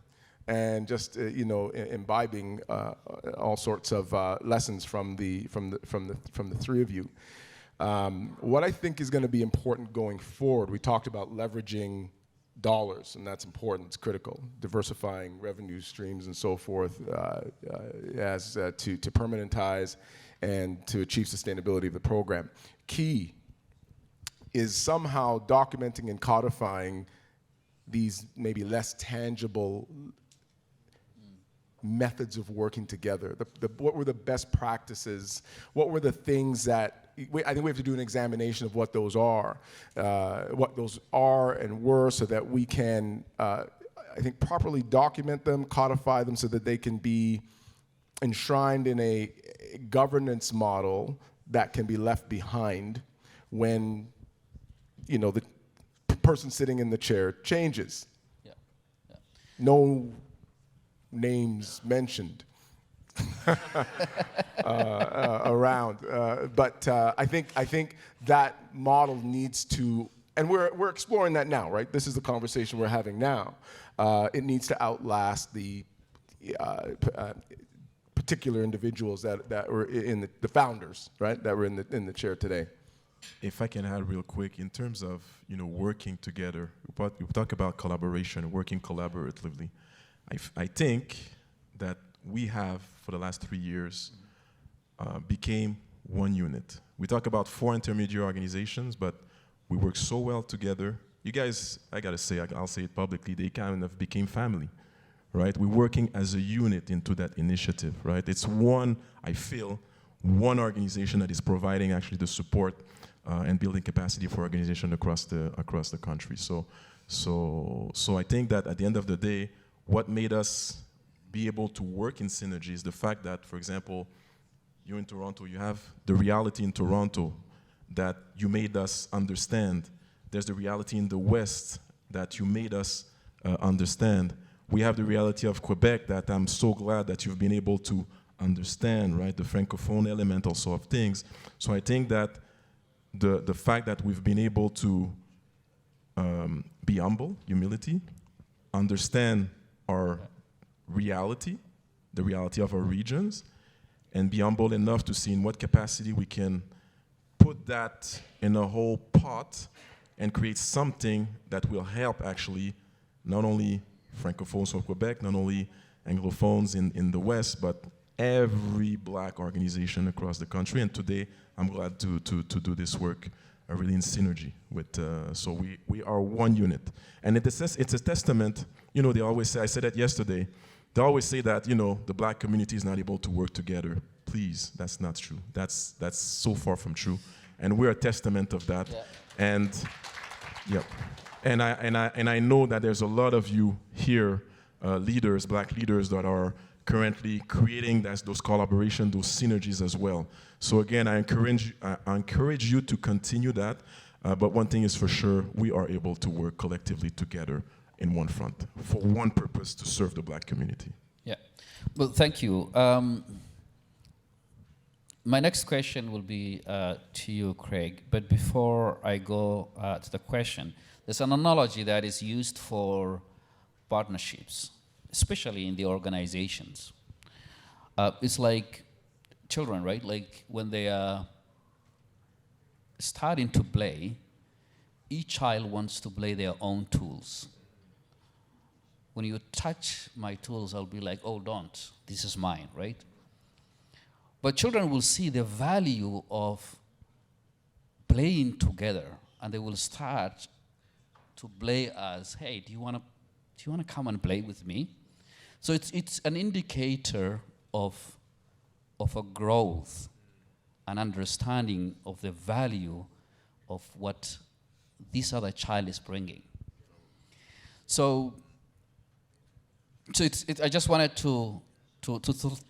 and just imbibing all sorts of lessons from the three of you. What I think is going to be important going forward, we talked about leveraging dollars, and that's important, it's critical, diversifying revenue streams and so forth as to permanentize and to achieve sustainability of the program. Key is somehow documenting and codifying these maybe less tangible methods of working together? What were the best practices? What were the things that, I think we have to do an examination of what those are and were, so that we can, I think, properly document them, codify them, so that they can be enshrined in a governance model that can be left behind when, you know, the person sitting in the chair changes. Yeah. Yeah. No names mentioned around, but I think that model needs to, and we're exploring that now, right? This is the conversation we're having now. It needs to outlast the particular individuals that were in the founders, right? That were in the chair today. If I can add real quick, in terms of, you know, working together, we talk about collaboration, working collaboratively. I think that we have, for the last 3 years, became one unit. We talk about 4 intermediate organizations, but we work so well together. You guys, I gotta say, I'll say it publicly, they kind of became family, right? We're working as a unit into that initiative, right? It's one, I feel, one organization that is providing actually the support and building capacity for organization across the country. So I think that at the end of the day, what made us be able to work in synergy is the fact that, for example, you in Toronto, you have the reality in Toronto that you made us understand. There's the reality in the West that you made us understand. We have the reality of Quebec that I'm so glad that you've been able to understand, right? The Francophone element also of things. So I think that the fact that we've been able to be humble, humility, understand our reality, the reality of our regions, and be humble enough to see in what capacity we can put that in a whole pot and create something that will help actually not only Francophones of Quebec, not only Anglophones in the West, but every black organization across the country. And today, I'm glad to do this work really in synergy with, so we are one unit. And it's a testament, you know, they always say, I said that yesterday, they always say that, you know, the black community is not able to work together. Please, that's not true. That's so far from true. And we're a testament of that. Yeah. And, yep. And I know that there's a lot of you here, leaders, black leaders, that are currently creating those collaboration, those synergies as well. So again, I encourage you to continue that. But one thing is for sure, we are able to work collectively together in one front for one purpose: to serve the black community. Yeah. Well, thank you. My next question will be to you, Craig. But before I go to the question, there's an analogy that is used for partnerships, especially in the organizations. It's like children, right? Like when they are starting to play, each child wants to play their own tools. When you touch my tools, I'll be like, oh, don't. This is mine, right? But children will see the value of playing together, and they will start to play as, hey, do you want to come and play with me? So it's an indicator of a growth, an understanding of the value of what this other child is bringing. So I just wanted to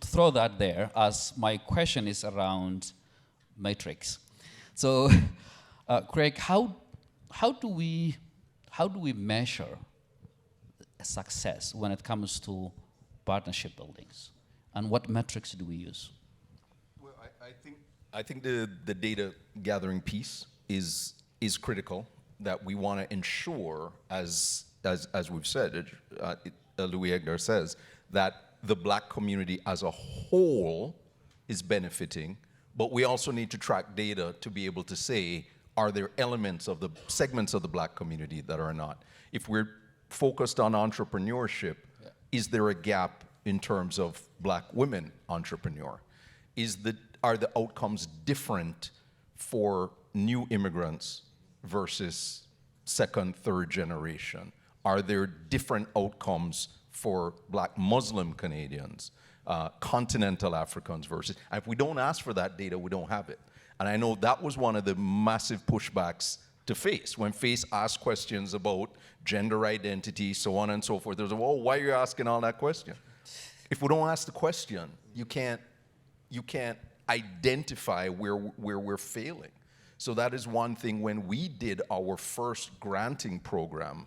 throw that there, as my question is around metrics. So, Craig, how do we measure success when it comes to partnership buildings, and what metrics do we use? Well, I think the data gathering piece is critical. That we want to ensure, as we've said, Louis Egner says, that the black community as a whole is benefiting, but we also need to track data to be able to say, are there elements of the segments of the black community that are not? If we're focused on entrepreneurship, yeah, is there a gap in terms of black women entrepreneur? Are the outcomes different for new immigrants versus second, third generation? Are there different outcomes for black Muslim Canadians, continental Africans versus, and if we don't ask for that data, we don't have it. And I know that was one of the massive pushbacks to FACE. When FACE asked questions about gender identity, so on and so forth, there's, well, why are you asking all that question? If we don't ask the question, you can't identify where we're failing. So that is one thing. When we did our first granting program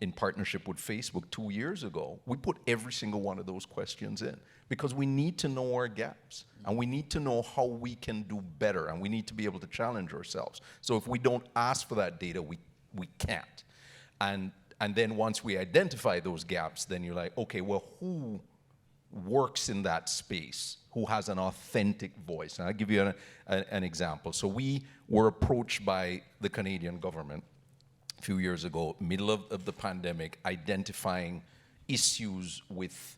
in partnership with Facebook 2 years ago, we put every single one of those questions in because we need to know our gaps and we need to know how we can do better and we need to be able to challenge ourselves. So if we don't ask for that data, we can't. And then once we identify those gaps, then you're like, okay, well, who works in that space, who has an authentic voice? And I'll give you an example. So we were approached by the Canadian government a few years ago, middle of the pandemic, identifying issues with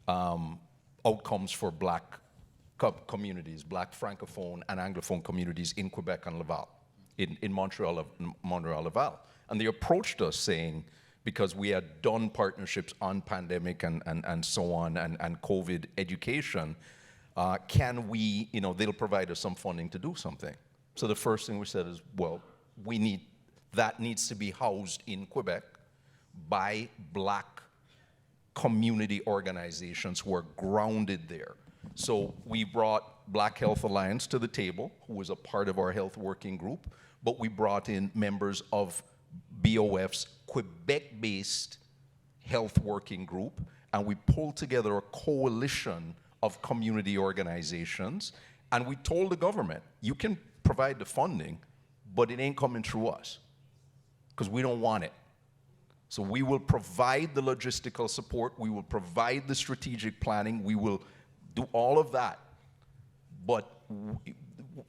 outcomes for black communities, black francophone and anglophone communities in Quebec and Laval, in Montreal, Laval. And they approached us saying, because we had done partnerships on pandemic and so on, and COVID education, can we, they'll provide us some funding to do something. So the first thing we said is, well, that needs to be housed in Quebec by black community organizations who are grounded there. So we brought Black Health Alliance to the table, who was a part of our health working group, but we brought in members of BOF's Quebec-based health working group, and we pulled together a coalition of community organizations, and we told the government, you can provide the funding, but it ain't coming through us, because we don't want it. So we will provide the logistical support, we will provide the strategic planning, we will do all of that, but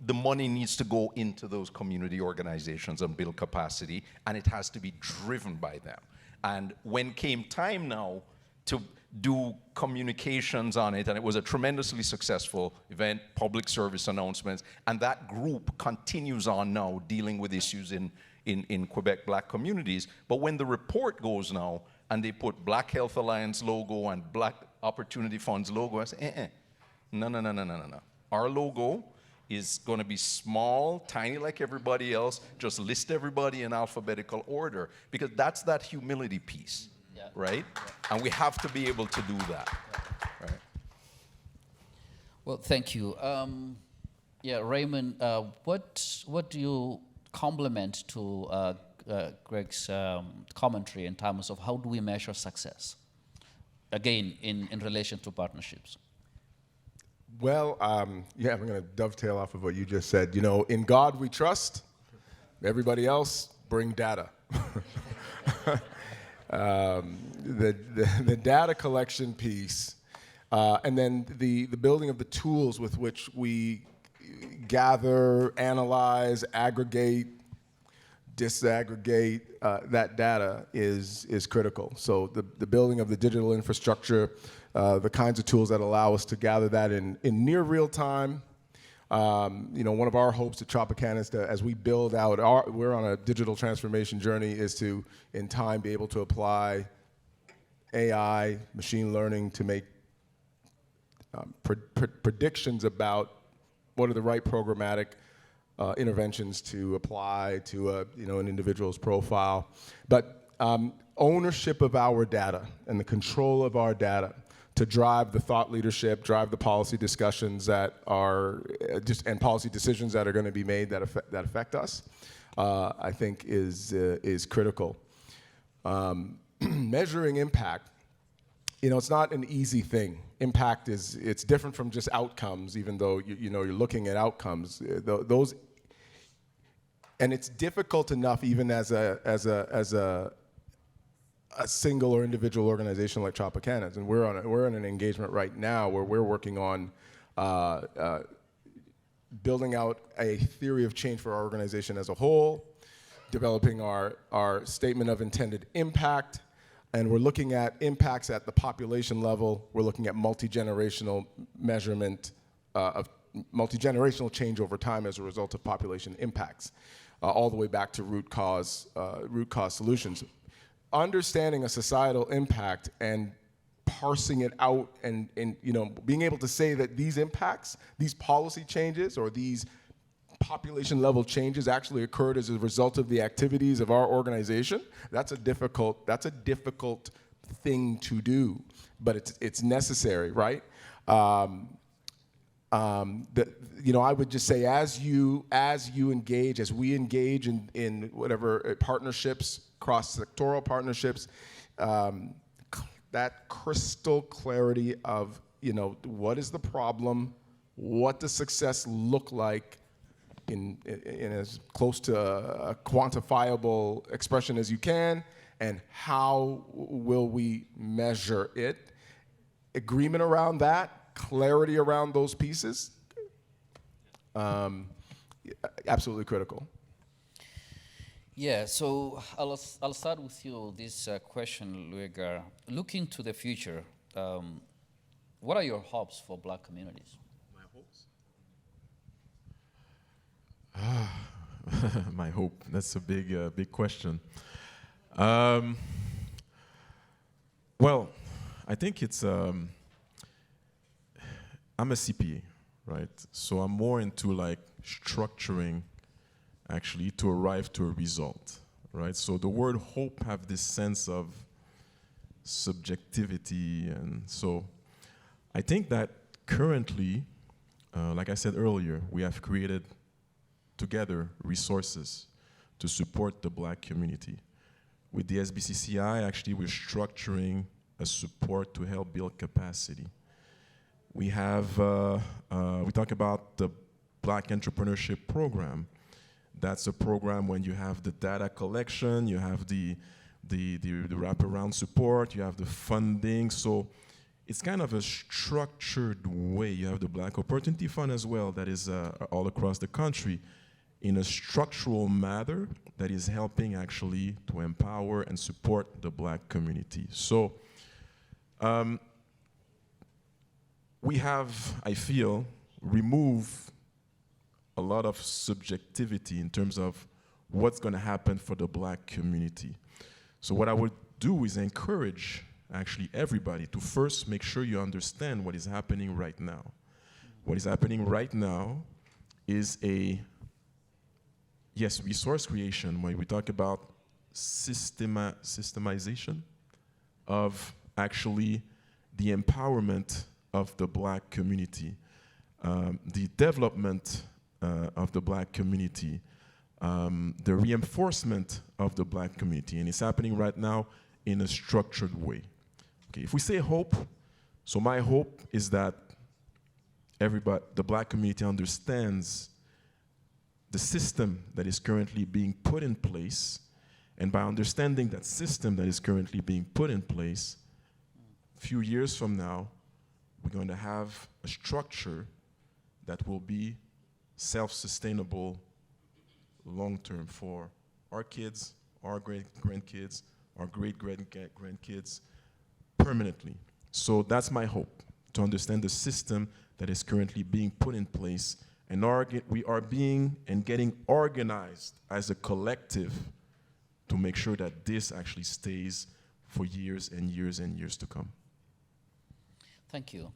the money needs to go into those community organizations and build capacity, and it has to be driven by them. And when came time now to do communications on it, and it was a tremendously successful event, public service announcements, and that group continues on now dealing with issues in Quebec black communities. But when the report goes now, and they put Black Health Alliance logo and Black Opportunity Funds logo, I say, no. Our logo is going to be small, tiny like everybody else, just list everybody in alphabetical order, because that's that humility piece, right? Yeah. And we have to be able to do that, right? Well, thank you. Raymond, what do you complement to Greg's commentary in terms of how do we measure success, again, in relation to partnerships? Well, I'm going to dovetail off of what you just said. In God we trust. Everybody else, bring data. The data collection piece, and then the building of the tools with which we gather, analyze, aggregate, disaggregate that data is critical. So the building of the digital infrastructure, the kinds of tools that allow us to gather that in near real time. One of our hopes at Tropicana is to, as we build out, we're on a digital transformation journey, is to, in time, be able to apply AI, machine learning to make predictions about what are the right programmatic interventions to apply to an individual's profile. But ownership of our data and the control of our data to drive the thought leadership, drive the policy discussions that are and policy decisions that are going to be made that affect us, I think is critical. Measuring impact, it's not an easy thing. Impact it's different from just outcomes, even though you're looking at outcomes. Those, and it's difficult enough even as a single or individual organization like Tropicana, and we're in an engagement right now where we're working on building out a theory of change for our organization as a whole, developing our statement of intended impact, and we're looking at impacts at the population level. We're looking at multi-generational measurement of multi-generational change over time as a result of population impacts, all the way back to root cause solutions. understanding a societal impact and parsing it out and being able to say that these impacts, these policy changes or these population level changes actually occurred as a result of the activities of our organization, that's a difficult thing to do, but it's necessary, right? I would just say as we engage in whatever partnerships, cross-sectoral partnerships, that crystal clarity of, what is the problem, what does success look like in as close to a quantifiable expression as you can, and how will we measure it? Agreement around that, clarity around those pieces, absolutely critical. Yeah, so I'll start with you this question, Luiga. Looking to the future, what are your hopes for Black communities? My hopes? My hope, that's a big question. Well, I think it's, I'm a CPA, right? So I'm more into like structuring actually to arrive to a result, right? So the word hope have this sense of subjectivity, and so I think that currently, like I said earlier, we have created together resources to support the Black community. With the SBCCI, actually we're structuring a support to help build capacity. We have, we talk about the Black Entrepreneurship Program. That's a program when you have the data collection, you have the wraparound support, you have the funding. So it's kind of a structured way. You have the Black Opportunity Fund as well that is all across the country in a structural manner that is helping actually to empower and support the Black community. So we have, I feel, removed a lot of subjectivity in terms of what's going to happen for the Black community. So what I would do is encourage actually everybody to first make sure you understand what is happening right now. What is happening right now is resource creation, when we talk about systemization of actually the empowerment of the Black community, the development of the Black community, the reinforcement of the Black community, and it's happening right now in a structured way. Okay, if we say hope, so my hope is that the Black community understands the system that is currently being put in place, and by understanding that system that is currently being put in place, a few years from now, we're going to have a structure that will be self-sustainable long-term for our kids, our great-grandkids, our great-grandkids, permanently. So that's my hope, to understand the system that is currently being put in place, and we are being and getting organized as a collective to make sure that this actually stays for years and years and years to come. Thank you.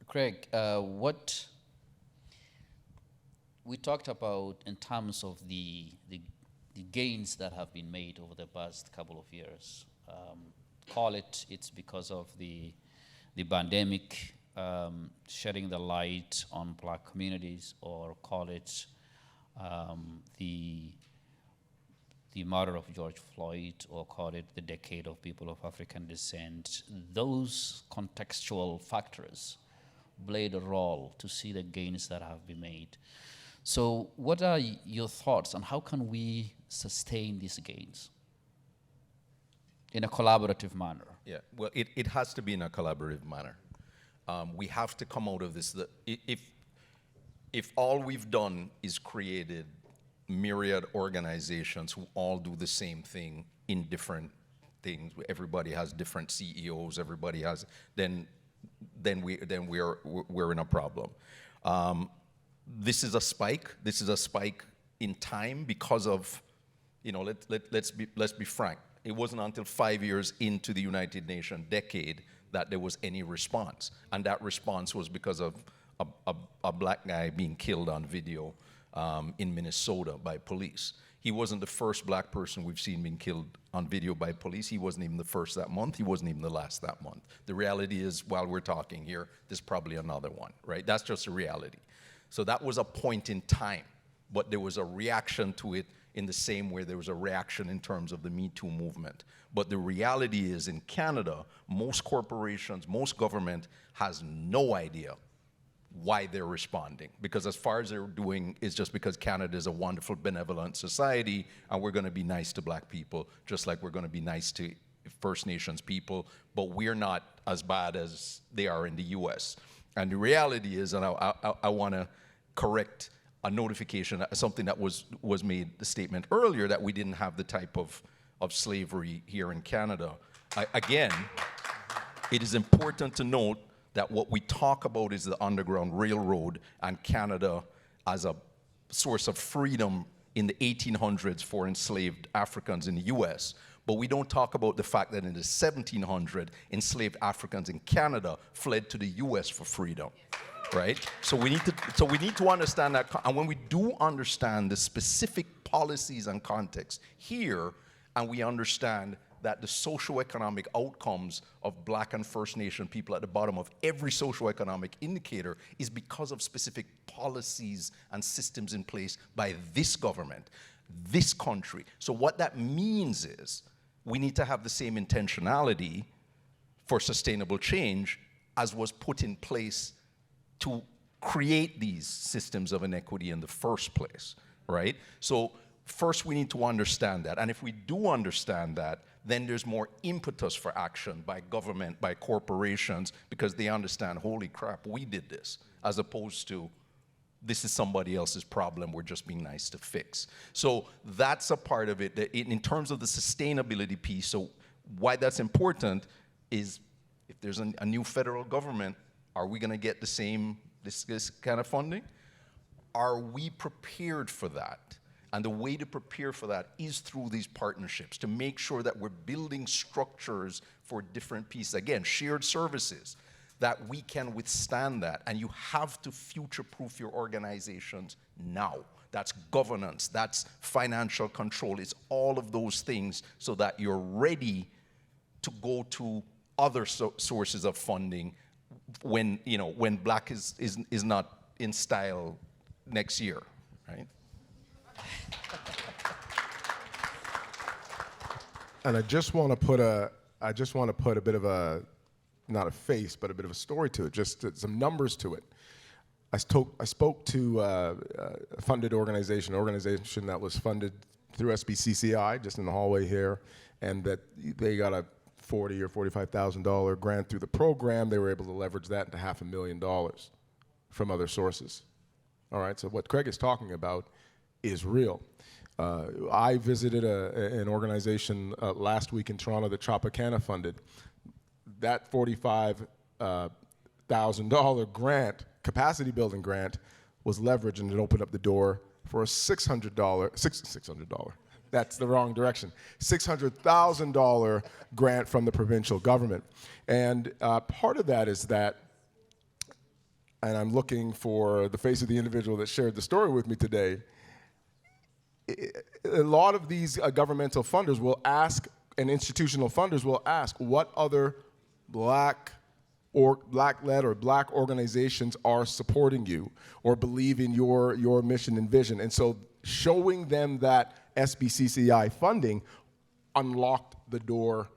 Craig, what we talked about in terms of the gains that have been made over the past couple of years. Call it's because of the pandemic shedding the light on Black communities, or call it the murder of George Floyd, or call it the decade of people of African descent. Those contextual factors played a role to see the gains that have been made. So what are your thoughts on how can we sustain these gains in a collaborative manner? Yeah, well, it has to be in a collaborative manner. We have to come out of this. If all we've done is created myriad organizations who all do the same thing in different things, everybody has different CEOs, everybody has, then we're in a problem. This is a spike. This is a spike in time because of You know, let's be frank. It wasn't until 5 years into the United Nations decade that there was any response. And that response was because of a black guy being killed on video in Minnesota by police. He wasn't the first black person we've seen being killed on video by police. He wasn't even the first that month. He wasn't even the last that month. The reality is, while we're talking here, there's probably another one, right? That's just a reality. So that was a point in time, but there was a reaction to it in the same way there was a reaction in terms of the Me Too movement. But the reality is, in Canada, most corporations, most government has no idea why they're responding, because as far as they're doing is just because Canada is a wonderful, benevolent society, and we're going to be nice to black people, just like we're going to be nice to First Nations people, but we're not as bad as they are in the US. And the reality is, and I want to correct a notification, something that was made, the statement earlier, that we didn't have the type of slavery here in Canada. Again, it is important to note that what we talk about is the Underground Railroad and Canada as a source of freedom in the 1800s for enslaved Africans in the US. But we don't talk about the fact that in the 1700s, enslaved Africans in Canada fled to the US for freedom, right? So we need to understand that, and when we do understand the specific policies and context here, and we understand that the socioeconomic outcomes of black and First Nation people at the bottom of every socioeconomic indicator is because of specific policies and systems in place by this government, this country. So what that means is we need to have the same intentionality for sustainable change as was put in place to create these systems of inequity in the first place, right? So first we need to understand that. And if we do understand that, then there's more impetus for action by government, by corporations, because they understand, holy crap, we did this, as opposed to this is somebody else's problem, we're just being nice to fix. So that's a part of it. In terms of the sustainability piece, so why that's important is if there's a new federal government, are we gonna get the same, this kind of funding? Are we prepared for that? And the way to prepare for that is through these partnerships, to make sure that we're building structures for different pieces. Again, shared services, that we can withstand that. And you have to future-proof your organizations now. That's governance, that's financial control, it's all of those things so that you're ready to go to other sources of funding when, you know, when black is not in style next year, right? And I just want to put a bit of a, not a face, but a bit of a story to it, just some numbers to it. I spoke to a funded organization that was funded through SBCCI, just in the hallway here, and that they got a $40,000 or $45,000 grant through the program. They were able to leverage that into $500,000 from other sources. All right, so what Craig is talking about is real. I visited an organization last week in Toronto that Tropicana funded. That $45,000 grant, capacity building grant, was leveraged, and it opened up the door for a $600, that's the wrong direction, $600,000 grant from the provincial government. And part of that is that, and I'm looking for the face of the individual that shared the story with me today, a lot of these governmental funders will ask, and institutional funders will ask, what other black-led or black organizations are supporting you or believe in your mission and vision. And so showing them that SBCCI funding unlocked the door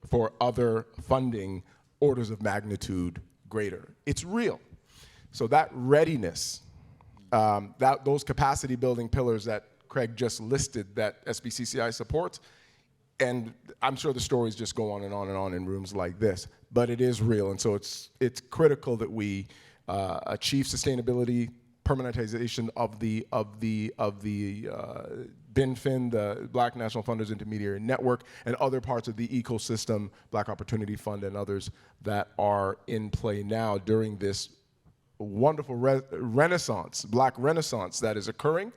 for other funding orders of magnitude greater. It's real. So that readiness, those capacity building pillars that Craig just listed that SBCCI supports, and I'm sure the stories just go on and on and on in rooms like this, but it is real, and so it's critical that we achieve sustainability, permanentization of the BNFIN, the Black National Funders Intermediary Network, and other parts of the ecosystem, Black Opportunity Fund and others that are in play now during this wonderful renaissance, Black renaissance that is occurring.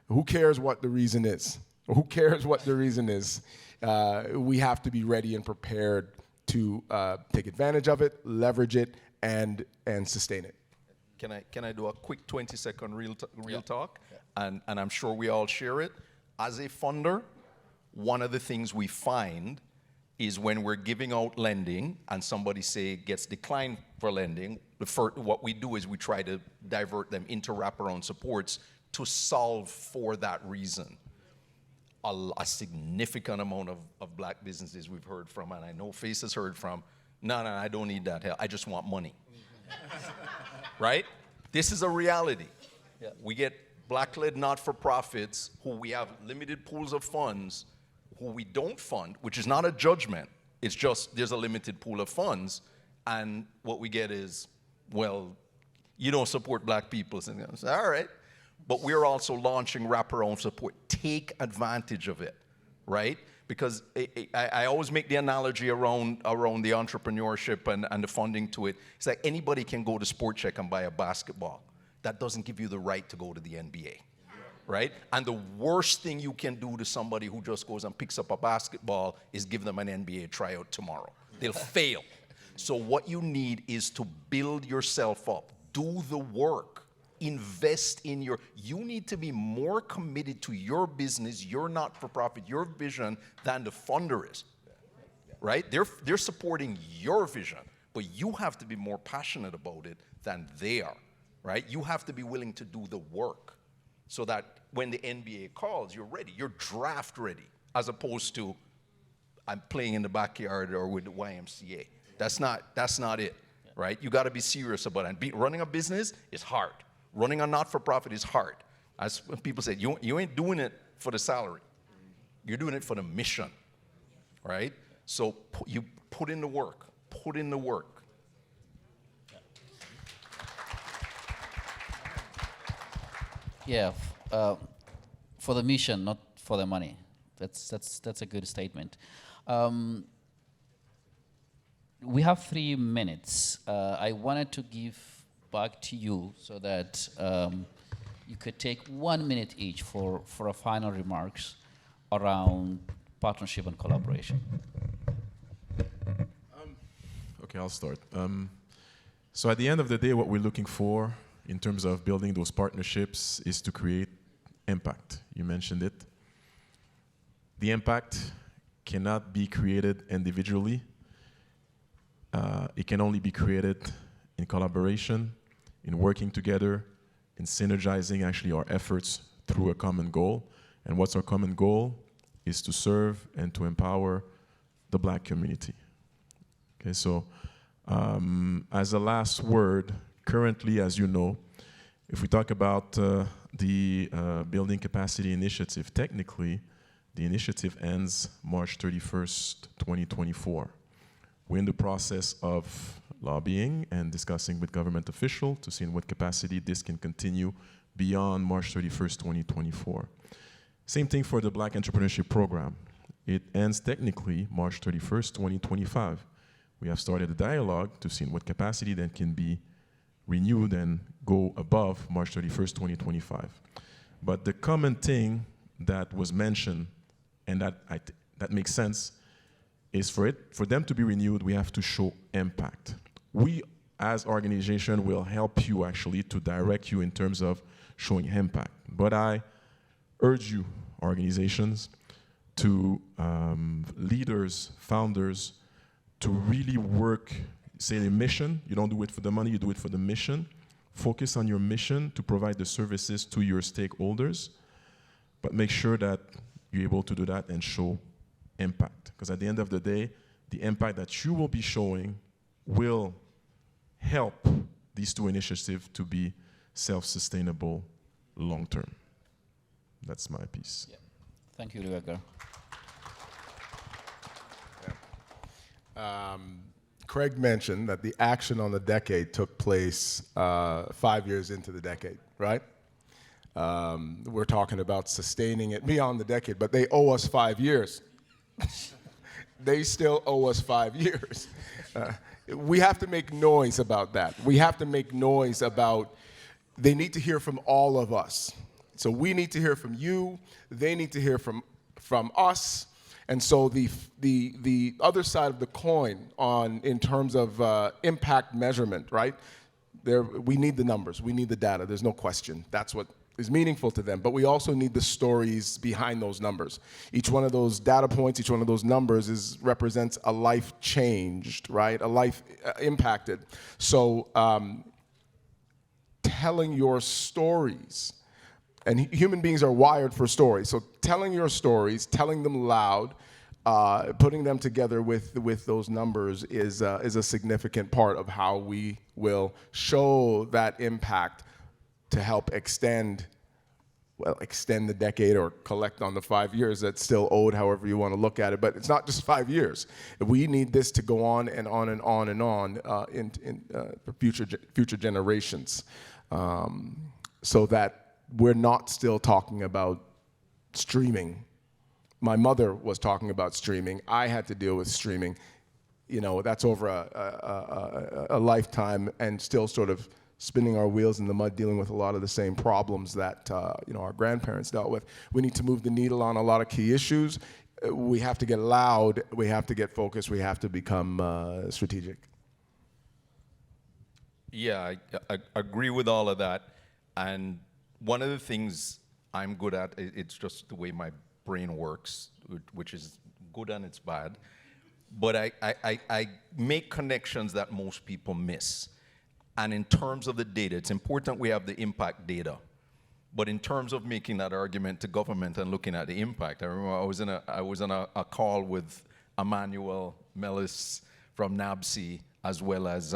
Who cares what the reason is? Who cares what the reason is? We have to be ready and prepared to take advantage of it, leverage it, and sustain it. Can I do a quick 20-second real talk? Yeah. And I'm sure we all share it. As a funder, one of the things we find is when we're giving out lending and somebody, say, gets declined for lending, what we do is we try to divert them into wraparound supports to solve for that reason. A significant amount of black businesses we've heard from, and I know Face has heard from, no, I don't need that help. I just want money. Right? This is a reality. Yeah. We get black-led not-for-profits who we have limited pools of funds who we don't fund, which is not a judgment. It's just there's a limited pool of funds, and what we get is, well, you don't support black people. So, all right. But we're also launching wraparound support. Take advantage of it, right? Because I always make the analogy around the entrepreneurship and the funding to it. It's like anybody can go to Sport Check and buy a basketball. That doesn't give you the right to go to the NBA, right? And the worst thing you can do to somebody who just goes and picks up a basketball is give them an NBA tryout tomorrow. They'll fail. So what you need is to build yourself up. Do the work. Invest in you need to be more committed to your business, your not-for-profit, your vision than the funder is, right? They're supporting your vision, but you have to be more passionate about it than they are, right? You have to be willing to do the work so that when the NBA calls, you're ready. You're draft ready, as opposed to I'm playing in the backyard or with the YMCA. That's not it, right? You got to be serious about it. And running a business is hard. Running a not-for-profit is hard. As people say, you ain't doing it for the salary. You're doing it for the mission, right? So you put in the work. Put in the work. Yeah, for the mission, not for the money. That's a good statement. We have 3 minutes. I wanted to give back to you so that you could take 1 minute each for a final remarks around partnership and collaboration. Okay, I'll start. So at the end of the day, what we're looking for in terms of building those partnerships is to create impact. You mentioned it. The impact cannot be created individually. It can only be created in collaboration, in working together, in synergizing actually our efforts through a common goal. And what's our common goal is to serve and to empower the black community. Okay, so as a last word, currently, as you know, if we talk about the Building Capacity Initiative, technically, the initiative ends March 31st, 2024. We're in the process of lobbying and discussing with government officials to see in what capacity this can continue beyond March 31st, 2024. Same thing for the Black Entrepreneurship Program. It ends technically March 31st, 2025. We have started a dialogue to see in what capacity that can be renewed and go above March 31st, 2025. But the common thing that was mentioned, and that makes sense, is for them to be renewed, we have to show impact. We, as organization, will help you actually to direct you in terms of showing impact. But I urge you, organizations, to leaders, founders, to really work, say the mission. You don't do it for the money, you do it for the mission. Focus on your mission to provide the services to your stakeholders, but make sure that you're able to do that and show impact. Because at the end of the day, the impact that you will be showing will help these two initiatives to be self-sustainable long-term. That's my piece. Yeah. Thank you, Rebecca. Craig mentioned that the action on the decade took place 5 years into the decade, right? We're talking about sustaining it beyond the decade, but they owe us 5 years. They still owe us 5 years. We have to make noise about that. We have to make noise about, they need to hear from all of us. So we need to hear from you, they need to hear from from us. And so the other side of the coin in terms of impact measurement, right? We need the numbers, we need the data, there's no question. That's what is meaningful to them, but we also need the stories behind those numbers. Each one of those data points, each one of those numbers represents a life changed, right? A life impacted. So telling your stories, and human beings are wired for stories, so telling your stories, telling them loud, putting them together with those numbers is a significant part of how we will show that impact to help extend the decade or collect on the 5 years that's still owed, however you want to look at it. But it's not just 5 years. We need this to go on and on and on and on for future generations, so that we're not still talking about streaming. My mother was talking about streaming. I had to deal with streaming. You know, that's over a lifetime, and still sort of spinning our wheels in the mud, dealing with a lot of the same problems that our grandparents dealt with. We need to move the needle on a lot of key issues. We have to get loud. We have to get focused. We have to become strategic. Yeah, I agree with all of that. And one of the things I'm good at, it's just the way my brain works, which is good and it's bad. But I make connections that most people miss. And in terms of the data, it's important we have the impact data. But in terms of making that argument to government and looking at the impact, I remember I was on a call with Emmanuel Mellis from NABC, as well as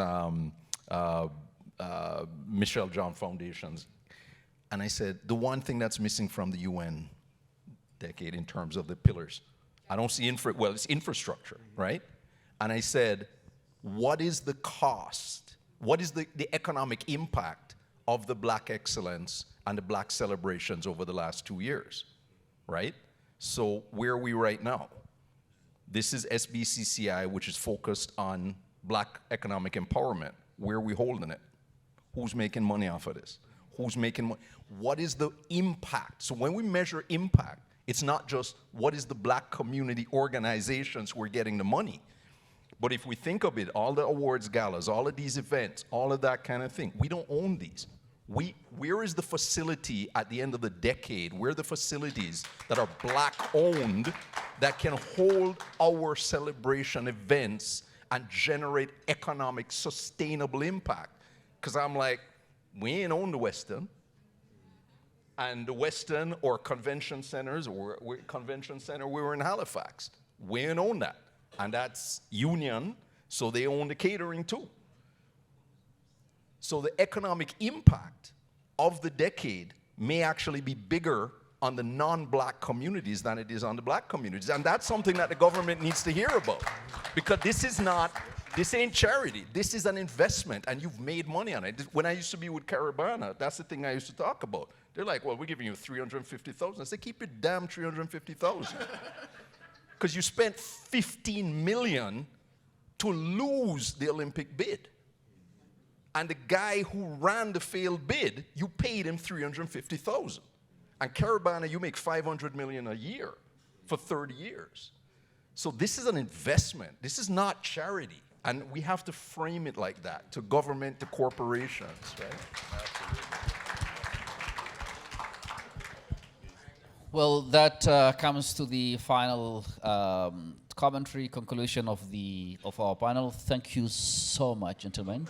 Michelle John Foundations. And I said, the one thing that's missing from the UN decade in terms of the pillars, I don't see it's infrastructure, right? And I said, what is the cost? What is the economic impact of the Black excellence and the Black celebrations over the last 2 years, right? So where are we right now? This is SBCCI, which is focused on Black economic empowerment. Where are we holding it? Who's making money off of this? Who's making money? What is the impact? So when we measure impact, it's not just what is the Black community organizations who are getting the money. But if we think of it, all the awards galas, all of these events, all of that kind of thing, we don't own these. Where is the facility at the end of the decade? Where are the facilities that are Black owned that can hold our celebration events and generate economic sustainable impact? Because I'm like, we ain't own the Western. And the Western or convention centers, or convention center, we were in Halifax. We ain't own that. And that's union, so they own the catering too. So the economic impact of the decade may actually be bigger on the non-Black communities than it is on the Black communities. And that's something that the government needs to hear about. Because this ain't charity. This is an investment, and you've made money on it. When I used to be with Caribana, that's the thing I used to talk about. They're like, well, we're giving you $350,000. I said, keep your damn $350,000. Because you spent $15 million to lose the Olympic bid. And the guy who ran the failed bid, you paid him $350,000. And Caribana, you make $500 million a year for 30 years. So this is an investment. This is not charity. And we have to frame it like that, to government, to corporations, right? Well, that comes to the final commentary conclusion of our panel. Thank you so much, gentlemen.